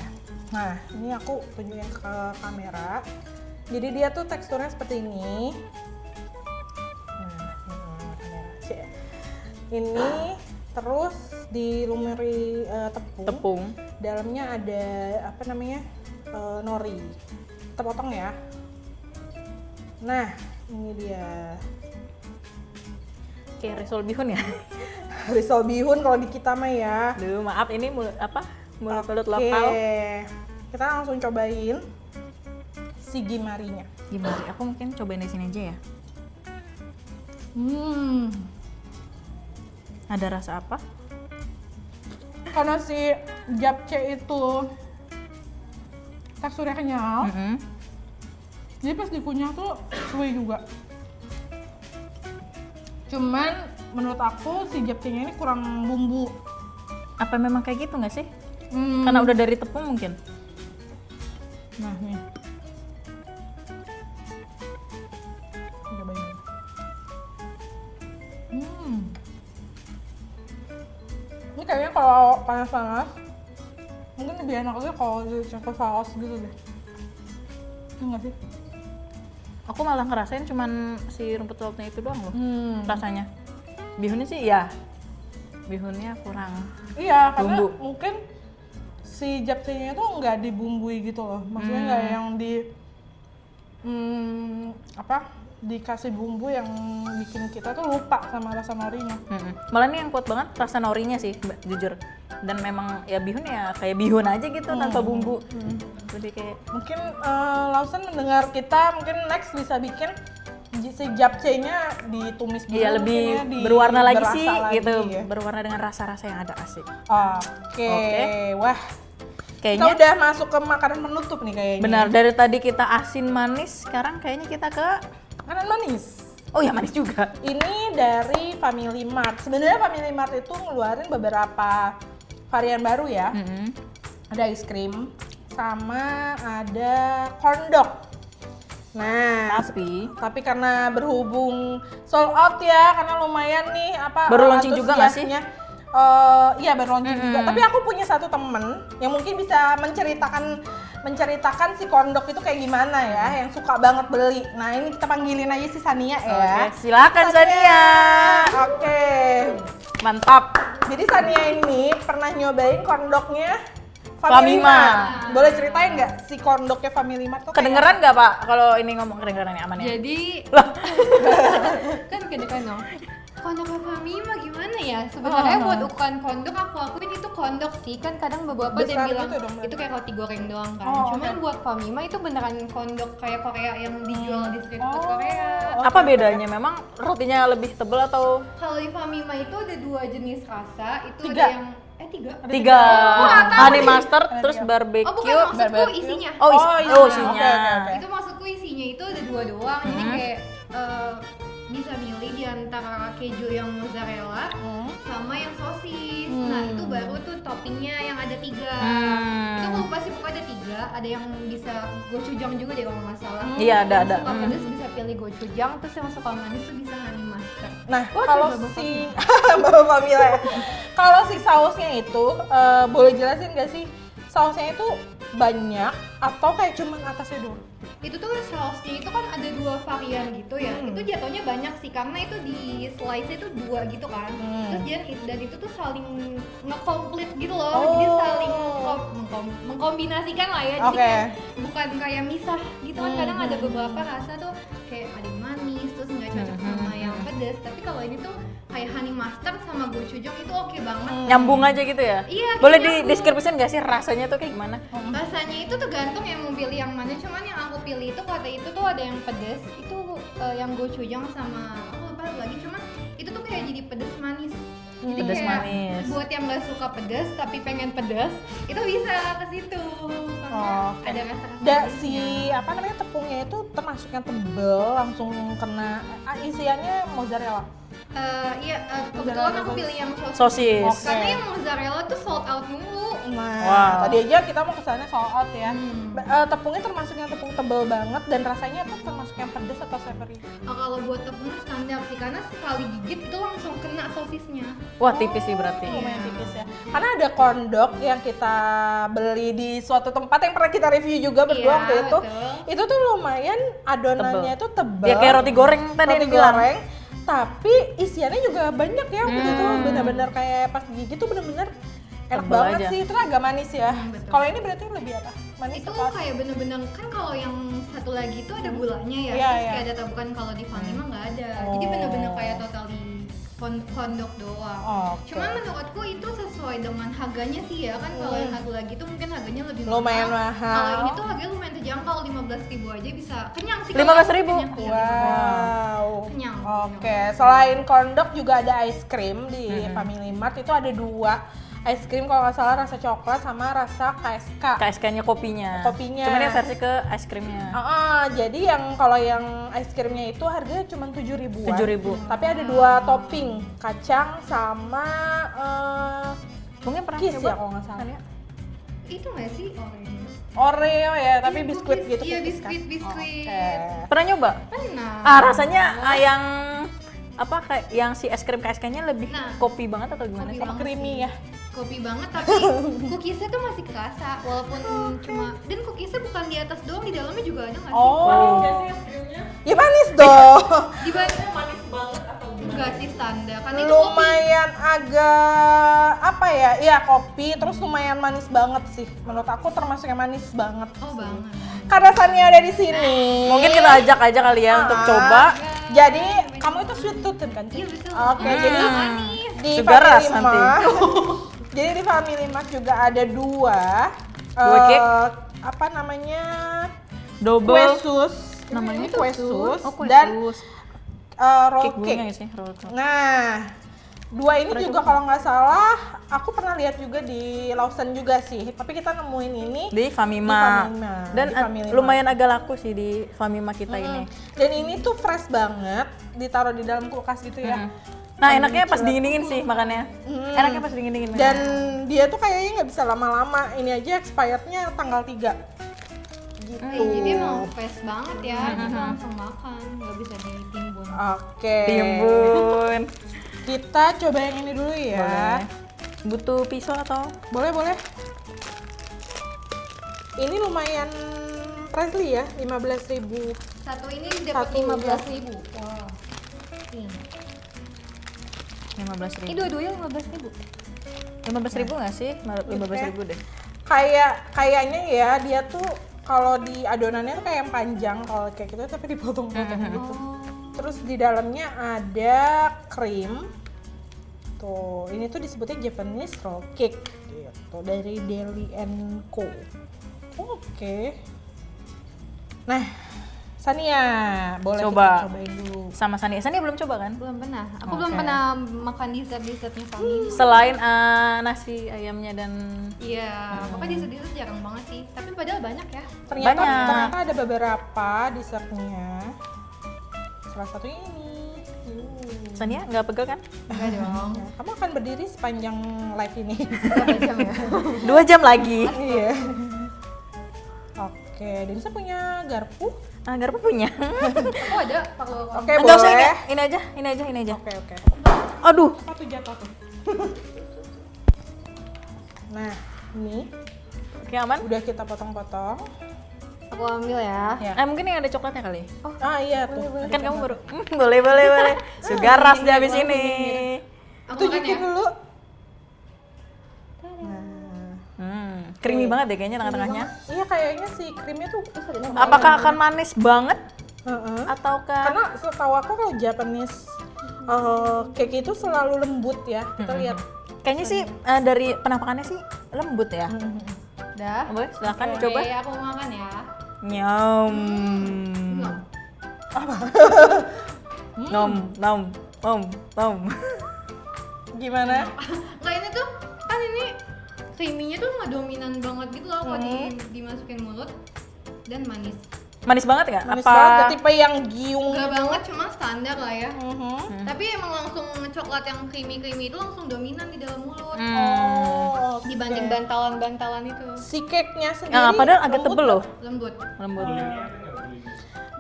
Nah, ini aku tunjukin ke kamera. Jadi dia tuh teksturnya seperti ini. Nah, kamera. Cie. Ini terus dilumuri tepung. Tepung. Dalamnya ada apa namanya? Nori. Kita potong ya. Nah, ini dia. Kayak risol bihun ya? Risol bihun kalau di kita mah ya. Duh, maaf ini mulut Oke. lokal. Kita langsung cobain si gimarinya. Gimana? Aku mungkin cobain di sini aja ya. Ada rasa apa? Karena si japchae itu teksturnya kenyal, jadi pas dikunyah tuh chewy juga. Cuman menurut aku si japchae-nya ini kurang bumbu. Apa memang kayak gitu nggak sih? Karena udah dari tepung mungkin. Nah nih, cobain. Ini kayaknya kalau panas-panas mungkin lebih enak aja kalau dicampur saus gitu deh. Iya nggak sih? Aku malah ngerasain cuman si rumput lautnya itu doang loh rasanya. Bihunnya sih ya, bihunnya kurang. Iya, karena Bumbu. mungkin si japchae-nya itu nggak dibumbui gitu loh. Maksudnya nggak yang di dikasih bumbu yang bikin kita tuh lupa sama rasa norinya. Malah nih yang kuat banget rasa norinya sih, Mbak, jujur. Dan memang ya bihun ya kayak bihun aja gitu tanpa bumbu. Jadi kayak Mungkin Lawson mendengar kita, mungkin next bisa bikin si japchae-nya ditumis dulu. iya lebih mungkin ya, berwarna lagi berasa sih lagi gitu, ya. berwarna dengan rasa-rasa yang ada asik. Oke. Wah, kita Kayaknya udah masuk ke makanan penutup nih kayaknya. benar, dari tadi kita asin manis, sekarang kayaknya kita ke Makanan manis. oh ya manis juga. Ini dari Family Mart. Sebenarnya Family Mart itu ngeluarin beberapa varian baru ya. Ada ice cream, sama ada corn dog. Nah, tapi karena berhubung sold out ya, karena lumayan nih Baru launching juga nggak sih? antusiasnya. Iya baru launching juga. Tapi aku punya satu temen yang mungkin bisa menceritakan si corn dog itu kayak gimana ya, yang suka banget beli. Nah ini kita panggilin aja si Sania ya. Oke, silakan Sania. Oke. Mantap. Jadi Sania ini pernah nyobain corn dognya Family Family Mart. Mart. Boleh ceritain nggak si corn dognya Family Mart tuh? Kedengeran nggak Pak kalau ini ngomong kedengeran ya aman ya? Jadi kan kedengeran dong. Kondok Family mah gimana ya? Sebenarnya buat ukuran kondok aku akuin itu kondok sih. Kan kadang beberapa ada yang Besar bilang gitu dong, itu kayak roti goreng doang kan. Oh, Cuman buat Family mah itu beneran kondok kayak Korea yang dijual di street food Korea. Apa bedanya? Memang rotinya lebih tebal atau Kalau di Family mah itu ada 2 jenis rasa. Itu Tiga. ada yang 3. tiga honey mustard terus tiga. barbecue? Oh bukan, maksudku isinya. Oh, Oh, isinya. Oke. Itu maksudku isinya itu ada 2 doang. Jadi kayak bisa milih di antara keju yang mozzarella sama yang sosis. Nah itu baru tuh toppingnya yang ada 3. Itu aku lupa sih pokoknya ada 3. Ada yang bisa gochujang juga deh kalau nggak salah. Iya, ada. Yang suka pedas bisa pilih gochujang, terus yang suka manis tuh bisa honey mustard. Nah, Oh, kalau coba Bapak si Bapak Famila ya. Kalau si sausnya itu boleh jelasin nggak sih sausnya itu banyak atau kayak cuman atasnya doang? Itu tuh sausnya itu kan ada 2 varian gitu ya. Itu jatuhnya banyak sih karena itu di slice itu 2 gitu kan. Terus dan itu tuh saling nge-complete gitu loh. Jadi saling mengkombinasikan lah ya. Jadi kayak bukan kayak misah gitu kan. Kadang ada beberapa rasa tuh kayak ada yang manis terus nggak cocok sama yang pedas. Tapi kalau ini tuh kayak honey mustard sama gochujang itu oke banget. Nyambung aja gitu ya? Iya, Boleh nyambung. dideskripsikan nggak sih rasanya tuh kayak gimana? Rasanya itu tergantung yang mau pilih yang mana, cuman yang aku pilih itu kata itu tuh ada yang pedas, itu yang gochujang sama aku lupa lagi, cuman itu tuh kayak jadi pedas manis. Jadi Pedas kayak manis. buat yang nggak suka pedas tapi pengen pedas, itu bisa ke situ. Karena Oke. ada rasa Si apa namanya tepungnya itu termasuk yang tebel langsung kena isiannya mozzarella. Kebetulan aku pilih yang Sosis. Oke. karena yang mozzarella tuh sold out mulu. Nah, Wow. tadi aja kita mau kesana sold out ya. Tepungnya termasuk yang tepung tebel banget dan rasanya tuh termasuk yang pedas atau savory? Kalau buat tepung standar sih, karena sekali gigit itu langsung kena sosisnya. Wah tipis sih berarti. Lumayan tipis ya. Karena ada corn dog yang kita beli di suatu tempat yang pernah kita review juga berdua Iya, waktu itu. betul. Itu tuh lumayan adonannya tuh tebel. Ya kayak roti goreng tadi Roti yang bilang. goreng. Tapi isiannya juga banyak ya waktu itu. Bener-bener kayak pas gigit tuh bener-bener enak Tebel banget aja. sih. Terus agak manis ya. betul. Kalau ini berarti lebih apa? Manis Itu apa? kayak bener-bener kan kalau yang satu lagi itu ada gulanya ya, Iya, terus iya. kayak ada tabukan. Kalau di Fanny mah nggak ada, jadi bener-bener kayak totally kondok doang. Oke. Cuman menurutku itu sesuai dengan harganya sih ya kan. Kalau yang satu lagi itu mungkin harganya lebih Lumayan mahal. Kalau ini tuh harganya lumayan terjangkau, 15.000 aja bisa kenyang sih. 15.000? Kenyang. Wow. Kenyang. Oke, selain corn dog juga ada ice cream di Family Mart. Itu ada 2 ice cream kalau nggak salah, rasa coklat sama rasa KSK. KSK-nya kopinya. Kopinya. Cuman yang versi ke es krimnya. Jadi yang kalau yang ice creamnya itu harganya cuma 7.000-an. 7.000. Tapi ada 2 topping, kacang sama Mungkin pernah kiss coba? ya kalau nggak salah. Itu nggak sih oranye? Oreo ya, tapi Iya, biskuit cookies. gitu. Iya, cookies kan? biskuit. Oke. Pernah nyoba? Pernah. Rasanya yang apa kayak yang si es krim KSK-nya lebih Nah, kopi banget atau gimana kopi sih? banget. Creamy ya. Kopi banget, tapi cookiesnya tuh masih kerasa walaupun cuma, dan cookiesnya bukan di atas doang, di dalamnya juga ada nggak sih? Oh. Ya manis dong. Di bawah Manis banget atau gimana? enggak sih standar kan itu kopi. Lumayan agak apa ya? Iya kopi, terus lumayan manis banget sih. Menurut aku termasuk yang manis banget. Oh banget. Karena Sania ada di sini. Mungkin kita ajak aja kali ya untuk coba. Jadi kamu itu sweet tooth kan? Ci? Iya betul. Oke, jadi Manis. di Sugar rush Family nanti. Mart. Jadi di Family Mart juga ada dua cake? Apa namanya? Double. Kue sus. Namanya Ini kue sus Oh, kue dan sus. roll Cake cake. bunga ya sih, roll cake. Nah, dua ini juga kalau nggak salah, aku pernah lihat juga di Lawson juga sih. Tapi kita nemuin ini Di Famima. Di Famima, Dan di Family Mart. lumayan agak laku sih di Famima kita ini. Dan ini tuh fresh banget, ditaruh di dalam kulkas gitu ya. Nah, enaknya pas dingin-dingin sih makannya. Enaknya pas dingin-dingin. Dan dia tuh kayaknya nggak bisa lama-lama. Ini aja expirednya tanggal 3. Gitu. Jadi emang fresh banget ya, kita langsung makan, nggak bisa ditimbun. Oke. timbun. Kita coba yang ini dulu ya. Butuh pisau atau? Boleh, boleh. Ini lumayan pricey ya, 15.000. Satu ini dapat Satu, 15.000. Wow. Ini 15.000. dua-duanya 15.000. 15.000 nggak sih? 15.000 deh. Kayaknya ya dia tuh kalau di adonannya tuh kayak yang panjang kalau kayak gitu tapi dipotong-potong gitu. Terus di dalamnya ada krim. Tuh, ini tuh disebutnya Japanese roll cake gitu dari Deli & Co. Oke. Nah, Sania, boleh Coba. kita cobain dulu. Sama Sania. Sania belum coba kan? Belum pernah. Aku Oke. belum pernah makan dessert-dessertnya Sami. Selain nasi ayamnya dan Iya, pokoknya dessert-dessert jarang banget sih. Tapi padahal banyak ya. Ternyata ada beberapa dessertnya. Salah satunya ini. Sania nggak pegel kan? Enggak dong. Nah, kamu akan berdiri sepanjang live ini. Berapa jam ya? 2 jam lagi. Iya. Oke, Denisa punya garpu. Garpu punya. Aku ada kalau Oke, Enggak usah boleh. ini aja, ini aja, ini aja. Oke, oke. Aduh. Apa tuh jatuh tuh? Nah, ini Oke, aman? udah kita potong-potong. aku ambil ya. Mungkin yang ada coklatnya kali. Ah iya tuh. Kan kamu baru. Boleh, boleh, boleh. Sugar rush di habis ini. Aku makan Tunjukin ya. dulu. Nah, Creamy banget deh kayaknya tengah-tengahnya. iya kayaknya si krimnya tuh. Apakah akan manis banget Heeh. ataukah Karena setahu aku kalau Japanese cake itu selalu lembut ya. Kita lihat. kayaknya sih dari penampakannya sih lembut ya. Udah. Boleh, silakan Oke, coba. aku mau makan ya. Nyam. Nom, nom, nom, nom. Gimana? Enggak, ini tuh kan ini creamy-nya tuh nggak dominan banget gitu loh kalau dimasukin mulut dan manis. Manis banget nggak? Manis Apa? banget, tipe yang giung. Enggak banget, cuma standar lah ya. Mhm. Tapi emang langsung coklat yang creamy itu langsung dominan di dalam mulut Oh, dibanding bantalan-bantalan itu. si cake-nya sendiri. Padahal agak lembut tebel loh. Lembut. Lembut.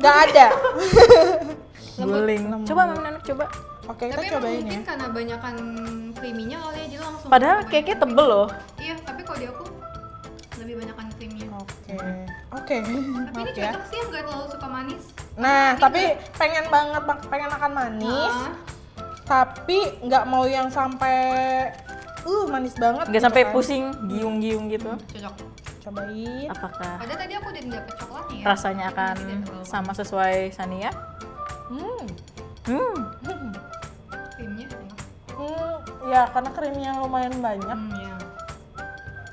Nggak ada. Guling. Coba Mama Nenek coba. Oke, kita Tapi emang cobain mungkin ya. karena banyakan creamy-nya kali ya, jadi langsung Padahal kebanyakan. cake-nya tebel loh. Iya, tapi kalau di aku lebih banyakan creamy-nya. Oke. Oke. Tapi ini Maaf ya. cocok sih yang nggak terlalu suka manis. Nah, tapi pengen banget pengen makan manis. Nah, Tapi nggak mau yang sampai manis banget. Nggak gitu sampai kan. pusing, giung-giung gitu. cocok. Cobain. Apakah Padahal tadi aku udah dapet coklatnya ya. rasanya akan sama sesuai Sania? Hmm. Creamnya enak. Ya karena krimnya lumayan banyak. Iya.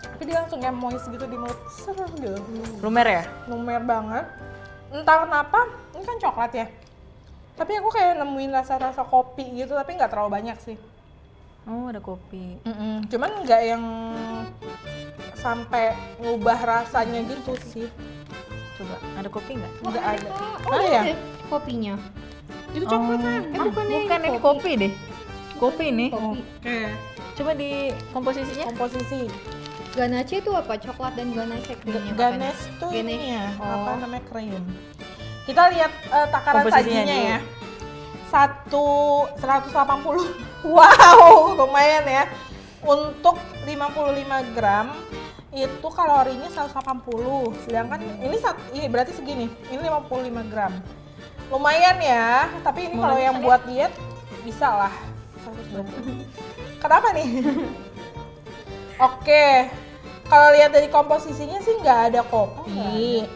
Tapi dia langsung kayak moist gitu di mulut. Seru gitu. Lumer ya? Lumer banget. Entah kenapa, ini kan coklat ya. Tapi aku kayak nemuin rasa-rasa kopi gitu, tapi nggak terlalu banyak sih. Oh, ada kopi. Cuman nggak yang sampai ngubah rasanya gitu sih. Coba, ada kopi nggak? Nggak ada. Oh, Oh iya, kopinya. itu coklat kan? Bukan ini kopi deh. Kopi ini. Oke. Coba di komposisinya. Komposisi. Ganache itu apa? Coklat dan ganache creamnya. Ganesh tuh Ganesh. ini ya, Oh. apa namanya krim. Kita lihat takaran Komposisinya sajinya dulu. ya. 180. Wow, lumayan ya. Untuk 55 gram itu kalorinya 180. Sedangkan ini berarti segini. Ini 55 gram. Lumayan ya, tapi ini kalau yang buat diet bisa lah 120. Kenapa nih? Oke, kalau lihat dari komposisinya sih nggak ada kopi,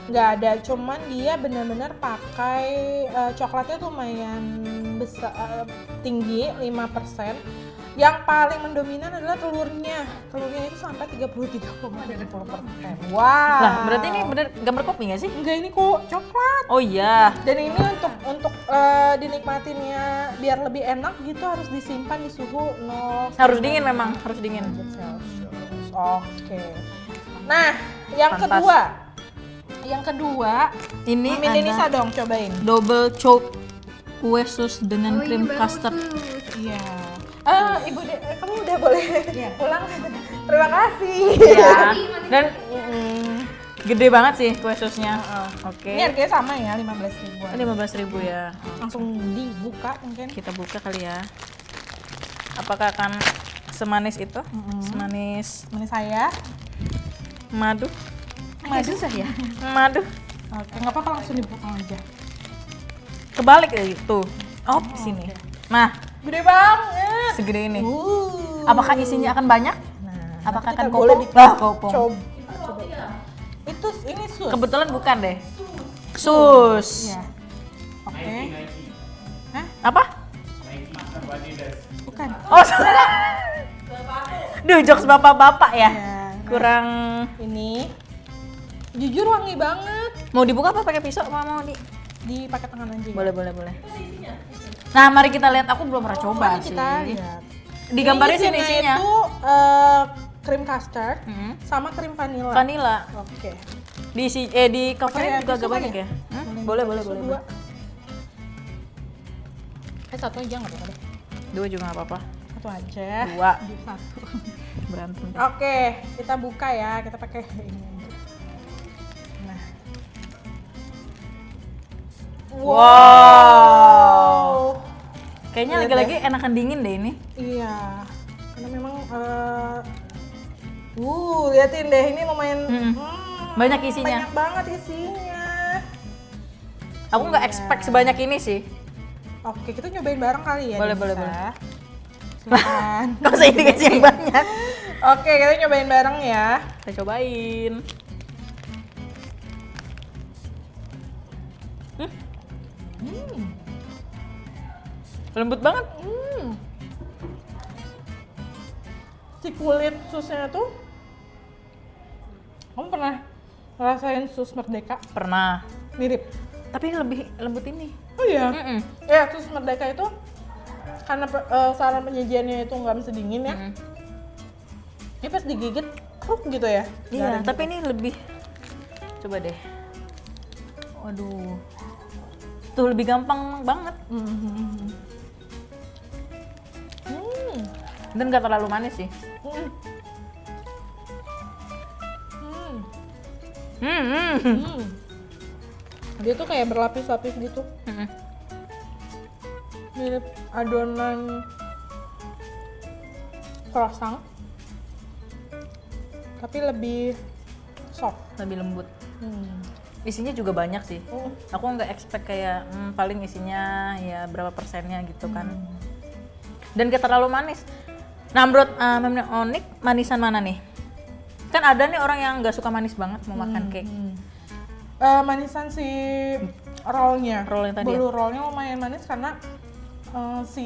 nggak ada. Cuman dia benar-benar pakai coklatnya tuh lumayan besar, tinggi 5%. Yang paling mendominan adalah telurnya. Telurnya itu sampai 33,30%. Wow. Lah, berarti ini bener gambar kopi nggak sih? Enggak, ini kok coklat. Oh iya. Dan ini untuk dinikmatinnya biar lebih enak gitu harus disimpan di suhu 0 Harus dingin memang, harus dingin. Celcius. Oke. Nah, yang Pantas. kedua, Ini Mimin Denisa ada dong cobain. double choke kue sus dengan Oh, krim ini bagus custard. tuh. Iya. Ibu kamu udah boleh pulang. Terima kasih. Ya. Dan gede banget sih kue susnya. Oke. Ini harganya sama ya, 15.000. 15.000 ya. Langsung dibuka mungkin. Kita buka kali ya. Apakah akan semanis itu? Semanis Ini saya. madu. Madu saya. Madu. Oke, nggak apa-apa langsung dibuka aja. Kebalik ya itu. Oh, di sini. Nah, Gede banget. segede ini. Uh. Apakah isinya akan banyak? Nah, Apakah nanti akan kita boleh kopong? Lah, kopong. Coba. Itu ini sus. Kebetulan bukan deh. Sus. Iya. Oke. Hah? Apa? Bukan. Oh, duh, jokes bapak-bapak ya. Iya. Kurang. Ini jujur wangi banget. Mau dibuka apa pakai pisau? Mau di? Dipakai tangan aja. Ya? Boleh. Nah, mari kita lihat. Aku belum pernah coba Mari sih. kita lihat. Digambarin Ini sini isinya. itu krim custard sama krim vanilla. Vanilla. Oke. Di covernya Pakai juga agak tisu banyak kan ya? Boleh. Tisu dua. Satu aja nggak apa-apa deh. Dua juga nggak apa-apa. Satu aja. Dua. Di satu. Berantem. Oke, kita buka ya. Kita pakai ini aja. Nah. Wow. Kayaknya Lihat lagi-lagi enakan dingin deh ini. Iya. Karena memang liatin deh ini lumayan Banyak isinya. Banyak banget isinya. Aku nggak expect sebanyak ini sih. Oke, kita nyobain bareng kali ya. Boleh, Nisa. boleh. Silakan. Gak usah ini guys yang banyak. Oke, kita nyobain bareng ya. Kita cobain. Lembut banget. Si kulit susnya tuh, kamu pernah ngerasain sus Merdeka? Pernah. Mirip. Tapi lebih lembut ini. Oh iya. Mm-mm. Ya, sus Merdeka itu karena saran penyajiannya itu nggak mesti dingin ya. Ini pas digigit, kruk gitu ya. Iya, Garing tapi gitu. ini lebih. Coba deh. Waduh. Tuh lebih gampang banget. Dan nggak terlalu manis sih. Dia tuh kayak berlapis-lapis gitu. Mirip adonan croissant. Tapi lebih soft. Lebih lembut. Isinya juga banyak sih. Aku nggak expect kayak paling isinya ya berapa persennya gitu kan. Dan gak terlalu manis. Nah, menurut Memnya Onik, manisan mana nih? Kan ada nih orang yang nggak suka manis banget mau makan cake. Manisan si rollnya. Roll yang tadi ya? Bolu rollnya lumayan manis karena si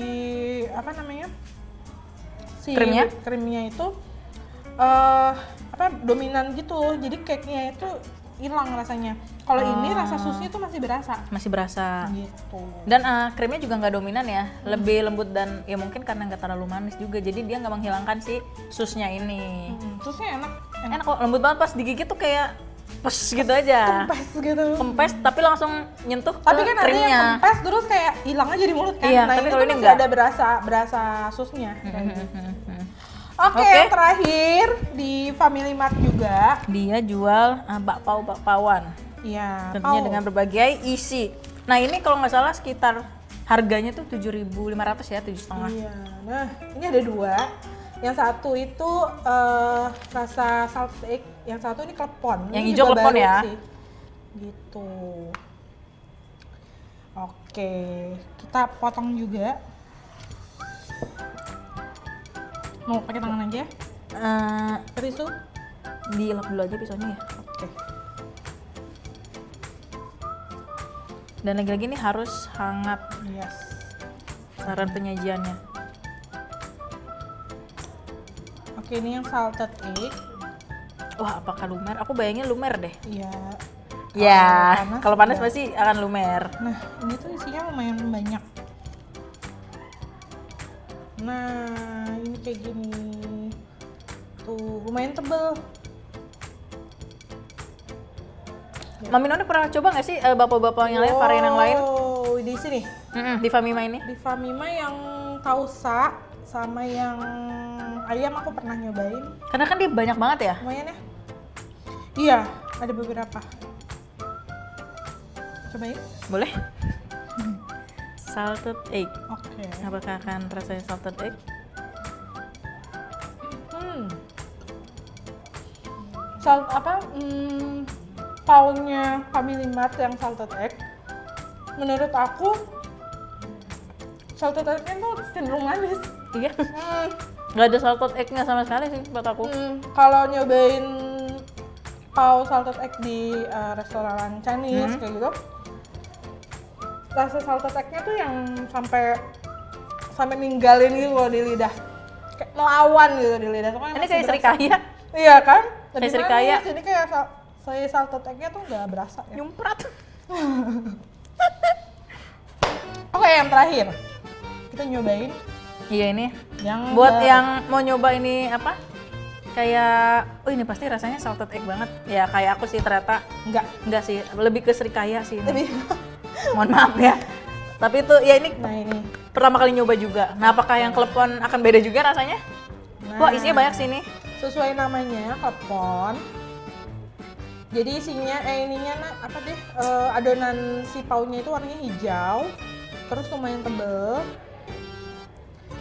apa namanya? Si Krimnya? krimnya itu dominan gitu. Jadi cake-nya itu hilang rasanya. Kalau ini rasa susnya tuh masih berasa. Masih berasa. Gitu. Dan krimnya juga nggak dominan ya, lebih lembut dan ya mungkin karena nggak terlalu manis juga, jadi dia nggak menghilangkan si susnya ini. Susnya enak. Enak kok, lembut banget pas digigit tuh kayak pes gitu aja. Kempes gitu. Kempes tapi langsung nyentuh Tapi ke kan ada yang krimnya. kempes terus kayak hilang aja di mulut kan. Iya, Nah, tapi ini kalau tuh ini masih enggak. ada berasa susnya. Kayak gitu. Oke, Oke. yang terakhir di Family Mart juga. Dia jual bakpawan. Iya, Tentunya pau. dengan berbagai isi. Nah ini kalau nggak salah sekitar harganya tuh 7.500 ya, 7,5. Iya. Nah, ini ada dua. Yang satu itu rasa salt egg, yang satu ini klepon. Yang Ini hijau juga klepon baru ya. sih. Gitu. Oke, kita potong juga. Mau pakai tangan aja? Risu? Dilap dulu aja pisaunya ya. Oke. Dan lagi-lagi ini harus hangat Yes. saran penyajiannya. Oke, ini yang salted egg. Wah, apakah lumer? Aku bayangin lumer deh. Iya. Ya, panas kalau panas juga. pasti akan lumer. Nah, ini tuh isinya lumayan banyak. Nah, ini kayak gini. Tuh, lumayan tebel. Mami Noni pernah coba nggak sih bapak-bapak yang lain, varian yang lain? Oh, di sini. Di Famima ini? Di Famima yang tausa sama yang ayam aku pernah nyobain. Karena kan dia banyak banget ya. Lumayan ya? Iya, ada beberapa. Cobain. Boleh? Salted egg. Oke. Apakah akan rasanya salted egg? Paulnya Family Mart yang salted egg. Menurut aku salted egg-nya tuh cenderung manis. Iya. Nggak ada salted egg-nya sama sekali sih buat aku. Kalau nyobain pau salted egg di restoran Chinese kayak gitu, rasa salted egg-nya tuh yang sampai ninggalin gitu loh di lidah, kayak melawan gitu di lidah tuh kan. Ini masih kayak berasa. serikaya. Iya kan? Kayak serikaya. Jadi kayak saya salted egg-nya tuh nggak berasa ya. Nyumprat. Oke, yang terakhir kita nyobain Iya ini. yang Buat yang mau nyoba ini apa? Kayak, oh ini pasti rasanya salted egg banget. Ya kayak aku sih ternyata enggak sih, lebih ke serikaya sih ini. lebih. Mohon maaf ya. Tapi itu ya ini Nah ini. pertama kali nyoba juga. Nah apakah yang klepon akan beda juga rasanya? Nah, Wah isinya banyak sih ini. sesuai namanya klepon. Jadi isinya adonan si paunya itu warnanya hijau, terus lumayan tebel.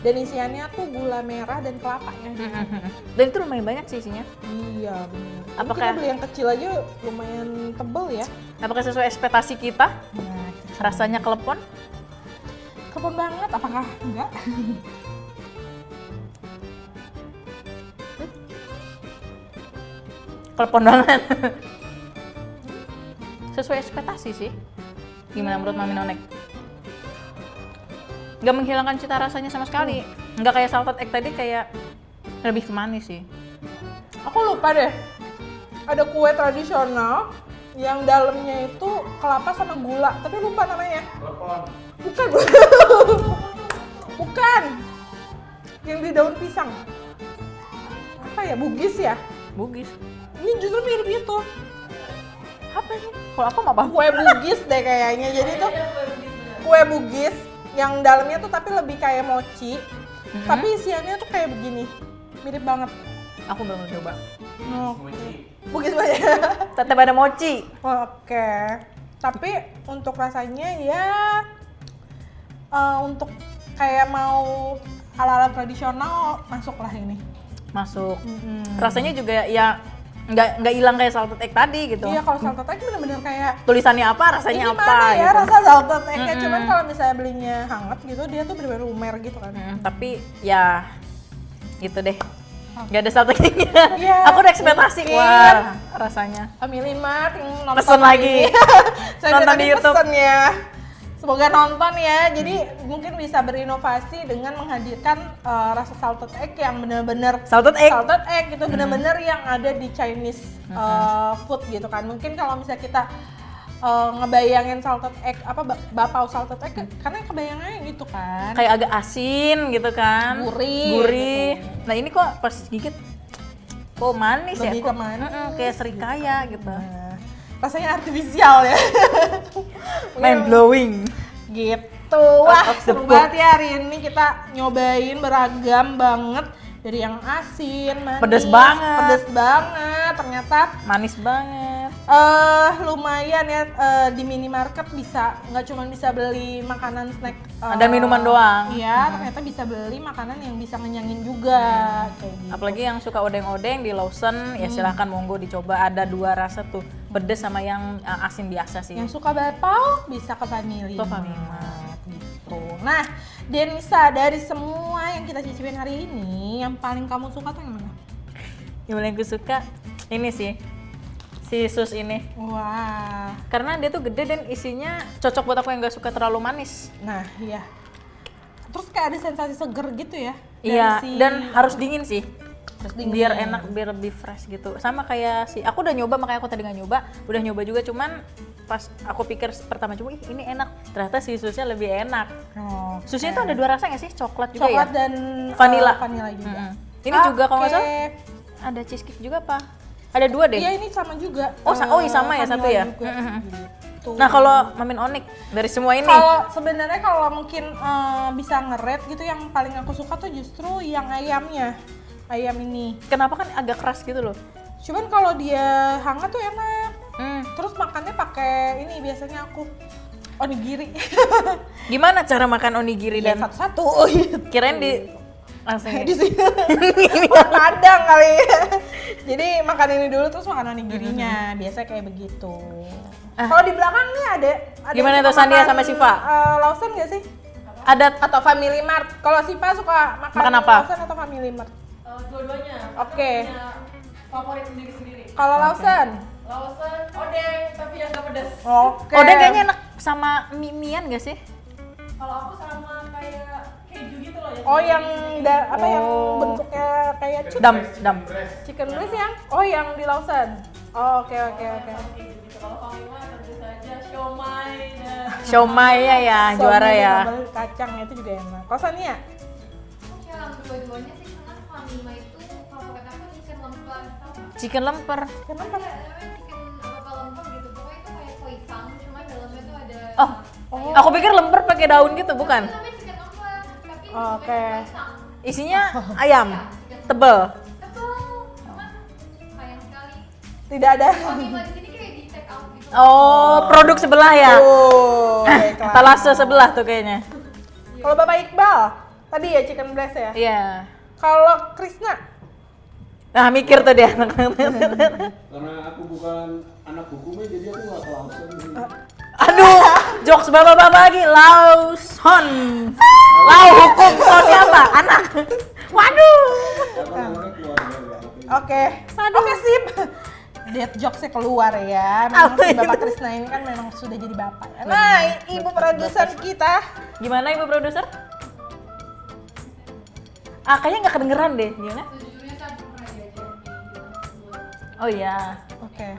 Dan isiannya tuh gula merah dan kelapanya. Dan itu lumayan banyak sih isinya. Iya benar. Apakah- Kita beli yang kecil aja lumayan tebel ya. Apakah sesuai ekspektasi kita? Nah, Rasanya klepon? klepon banget, apakah enggak? Klepon banget. Sesuai ekspektasi sih. Gimana menurut Mami Nonek? Nggak menghilangkan cita rasanya sama sekali. Nggak kayak salted egg tadi, kayak lebih ke manis sih. Aku lupa deh. Ada kue tradisional yang dalamnya itu kelapa sama gula, tapi lupa namanya. Bukan. Bukan. Yang di daun pisang. Apa ya? Bugis ya? Bugis. Ini justru mirip itu. Apa sih? Kalau aku mah paham. Kue Bugis deh kayaknya. Jadi itu kue Bugis yang dalamnya tuh tapi lebih kayak mochi. Tapi isiannya tuh kayak begini. Mirip banget. Aku belum coba. Bugis banget. Tetap ada mochi. Oke. Tapi untuk rasanya ya untuk kayak mau ala-ala tradisional masuklah ini. Masuk. Rasanya juga ya nggak hilang kayak salted egg tadi gitu. Iya, kalau salted egg bener-bener kayak Tulisannya apa, rasanya ini apa mana ya gitu. rasa salted egg-nya. Cuman kalau misalnya belinya hangat gitu dia tuh bener-bener lumer gitu kan. Tapi ya itu deh. Nggak ada salted egg-nya. Iya, Aku udah ekspektasi, mungkin. wah rasanya. Family Mart yang nonton Pesen lagi. Saya Nonton tadi di YouTube. pesen ya. Semoga nonton ya. Jadi mungkin bisa berinovasi dengan menghadirkan rasa salted egg yang benar-benar Salted egg. salted egg gitu, benar-benar yang ada di Chinese food gitu kan. Mungkin kalau misalnya kita ngebayangin salted egg bapau salted egg karena kebayangannya gitu kan. Kayak agak asin gitu kan. Gurih gitu. Nah ini kok pas gigit kok manis ya? Lebih ke Kok manis. kayak serikaya gitu. Nah, rasanya artifisial ya. Mind blowing. Gitu. Wah, Out of the seru book. banget ya hari ini kita nyobain beragam banget. Dari yang asin, manis, Pedes banget. pedes banget. Ternyata Manis banget. lumayan ya di minimarket bisa nggak cuma bisa beli makanan snack Dan minuman doang. Iya, ternyata bisa beli makanan yang bisa ngenyangin juga kayak gitu. Apalagi yang suka odeng-odeng di Lawson, ya silahkan monggo dicoba. Ada dua rasa tuh, pedes sama yang asin biasa sih. Yang suka bapau bisa ke Family Ke Family Mart gitu. Nah, Denisa, dari semua yang kita cicipin hari ini, yang paling kamu suka tuh yang mana? Yang paling aku suka ini sih, si sus ini. Wah. Karena dia tuh gede dan isinya cocok buat aku yang gak suka terlalu manis. Nah, iya. Terus kayak ada sensasi seger gitu ya? Iya, dari si- dan harus dingin sih. Harus dingin. Biar enak, biar lebih fresh gitu. Sama kayak aku udah nyoba, makanya aku tadi nggak nyoba. Udah nyoba juga, cuman pas aku pikir pertama coba, ih ini enak. Ternyata si susnya lebih enak. Oh, Susnya itu ada 2 rasa nggak sih? Coklat juga coklat ya? dan Vanilla. Vanilla juga. Mm-mm. Ini juga kalau nggak salah ada cheesecake juga apa? Ada 2 deh. Iya, ini sama juga. Oh, iya sama ya, satu vanilla ya? juga, gitu. Nah kalau Mamin Onik dari semua ini, Kalau sebenarnya kalau mungkin bisa nge-rate gitu, yang paling aku suka tuh justru yang ayamnya. Ayam ini. kenapa kan agak keras gitu loh? Cuman kalau dia hangat tuh enak. Hmm. Terus makannya pakai ini biasanya aku onigiri. Gimana cara makan onigiri Ya dan satu-satu. kirain di langsung Di sini. Padang kali. Jadi makan ini dulu terus makan onigirinya. Biasanya kayak begitu. Kalau di belakang nih ada Gimana yang tuh suka Sandia makan, sama Siva? Lawson nggak sih? ada Atau Family Mart? Kalau Siva suka Makan apa? Lawson atau Family Mart? Dua-duanya. Oke. Punya favorit sendiri-sendiri. Kalau Lawson? Lawson, odeng, tapi yang gak pedas. Oke. Odeng kayaknya enak sama mie-mian gak sih? Kalau aku sama kayak keju gitu loh ya. Oh, yang yang Oh. bentuknya kayak Dam. chicken breast yang? Oh, yang di Lawson. Oh, oke. Keju gitu. Kalau Famima tentu saja siomay dan Siomay ya juara Somai ya. sambal kacang itu juga enak. Kalau Sania? Aku yang dua-duanya sih, cuman Famima itu favorit aku chicken lemper, tau nggak? Chicken lemper. Kenapa? Ada namanya chicken apa lemper gitu, pokoknya itu kayak koisang, cuman dalamnya tuh ada Oh, aku pikir lemper pakai daun gitu, bukan? itu namanya chicken lemper, tapi Oh, oke. bentuknya koisang. Isinya ayam, tebel. Tebal, cuman sayang sekali. Tidak ada. Famima di sini kayak di take out gitu. Oh, produk sebelah ya? Oh, baiklah. Talase sebelah tuh kayaknya. Kalau Bapak Iqbal, tadi ya chicken breast ya? Iya. Kalau Krisna? Nah, mikir tuh dia. Karena aku bukan anak hukumnya jadi aku nggak Lawson. Aduh, jokes bapak-bapak lagi. Lawson. Lau hukum sonnya apa? Anak. Waduh. Karena namanya keluarga ya. Oke. Oke, sip. Dead jokesnya keluar ya. Memang si Bapak Krisna ini kan memang sudah jadi bapak ya. Nah, ibu produser kita. Gimana ibu produser? Kayaknya nggak kedengeran deh. Gimana? Sejujurnya saya belum pernah diajarin kayak gitu buat Oh iya. Oke.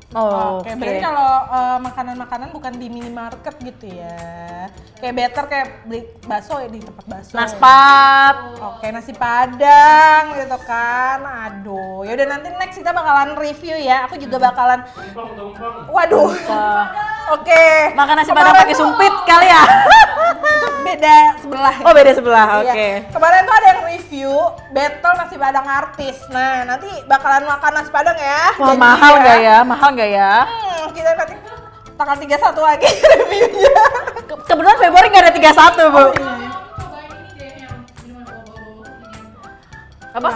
Oh, Oke, berarti kalau makanan-makanan bukan di minimarket gitu ya. Kayak better kayak beli bakso ya di tempat bakso. Naspat. Oke, nasi padang gitu kan. Aduh, yaudah nanti next kita bakalan review ya. Aku juga bakalan. Waduh. Oke. Makan nasi Kemarin padang pakai tuh- sumpit kali ya? Itu beda sebelah. Oh, beda sebelah. Iya. Oke. Kemarin tuh ada yang review battle nasi padang artis. Nah, nanti bakalan makan nasi padang ya. Wah, Janji mahal nggak ya? Mahal nggak ya? Kita nanti tanggal 31 lagi reviewnya. Kebetulan Februari nggak ada 31, Bu. aku cobain ini deh yang minuman boba-boba ini. Apa?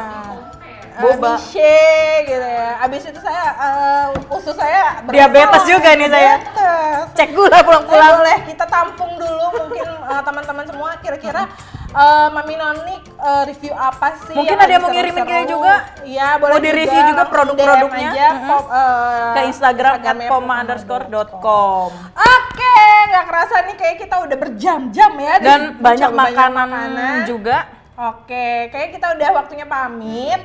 Boba. Boba. Shake gitu ya. Abis itu saya usus saya Diabetes juga nih saya. Diabetes. Cek gula Nah, pulang-pulang. boleh kita tampung dulu mungkin teman-teman semua kira-kira Mami Nonik review apa sih? Mungkin yang ada yang mau lagi ngirimin seru-seru? kita juga. Iya, boleh Mau di-review juga langsung produk-produknya. DM aja, Ke Instagram Instagramnya @poma__.com. Oke, nggak kerasa nih kayak kita udah berjam-jam ya Dan di- banyak mencoba makanan juga. Oke, kayaknya kita udah waktunya pamit.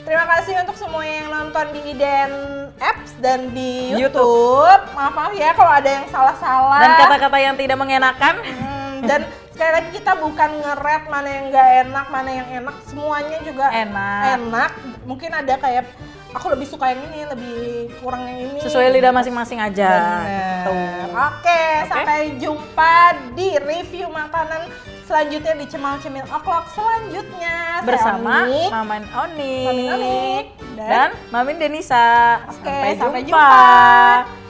Terima kasih untuk semua yang nonton di Iden Apps dan di YouTube. Maaf ya kalau ada yang salah-salah. Dan kata-kata yang tidak mengenakan. Dan sekali lagi kita bukan nge-rate mana yang nggak enak, mana yang enak. Semuanya juga Enak. Mungkin ada kayak aku lebih suka yang ini, lebih kurang yang ini. Sesuai lidah masing-masing aja. Bener. Gitu. Oke, sampai jumpa di review makanan selanjutnya di Cemal Cemil O'Clock selanjutnya. Saya Bersama Onik. Maman Onik. Mamin Onik. Dan Mamin Denisa. Oke, sampai jumpa. jumpa.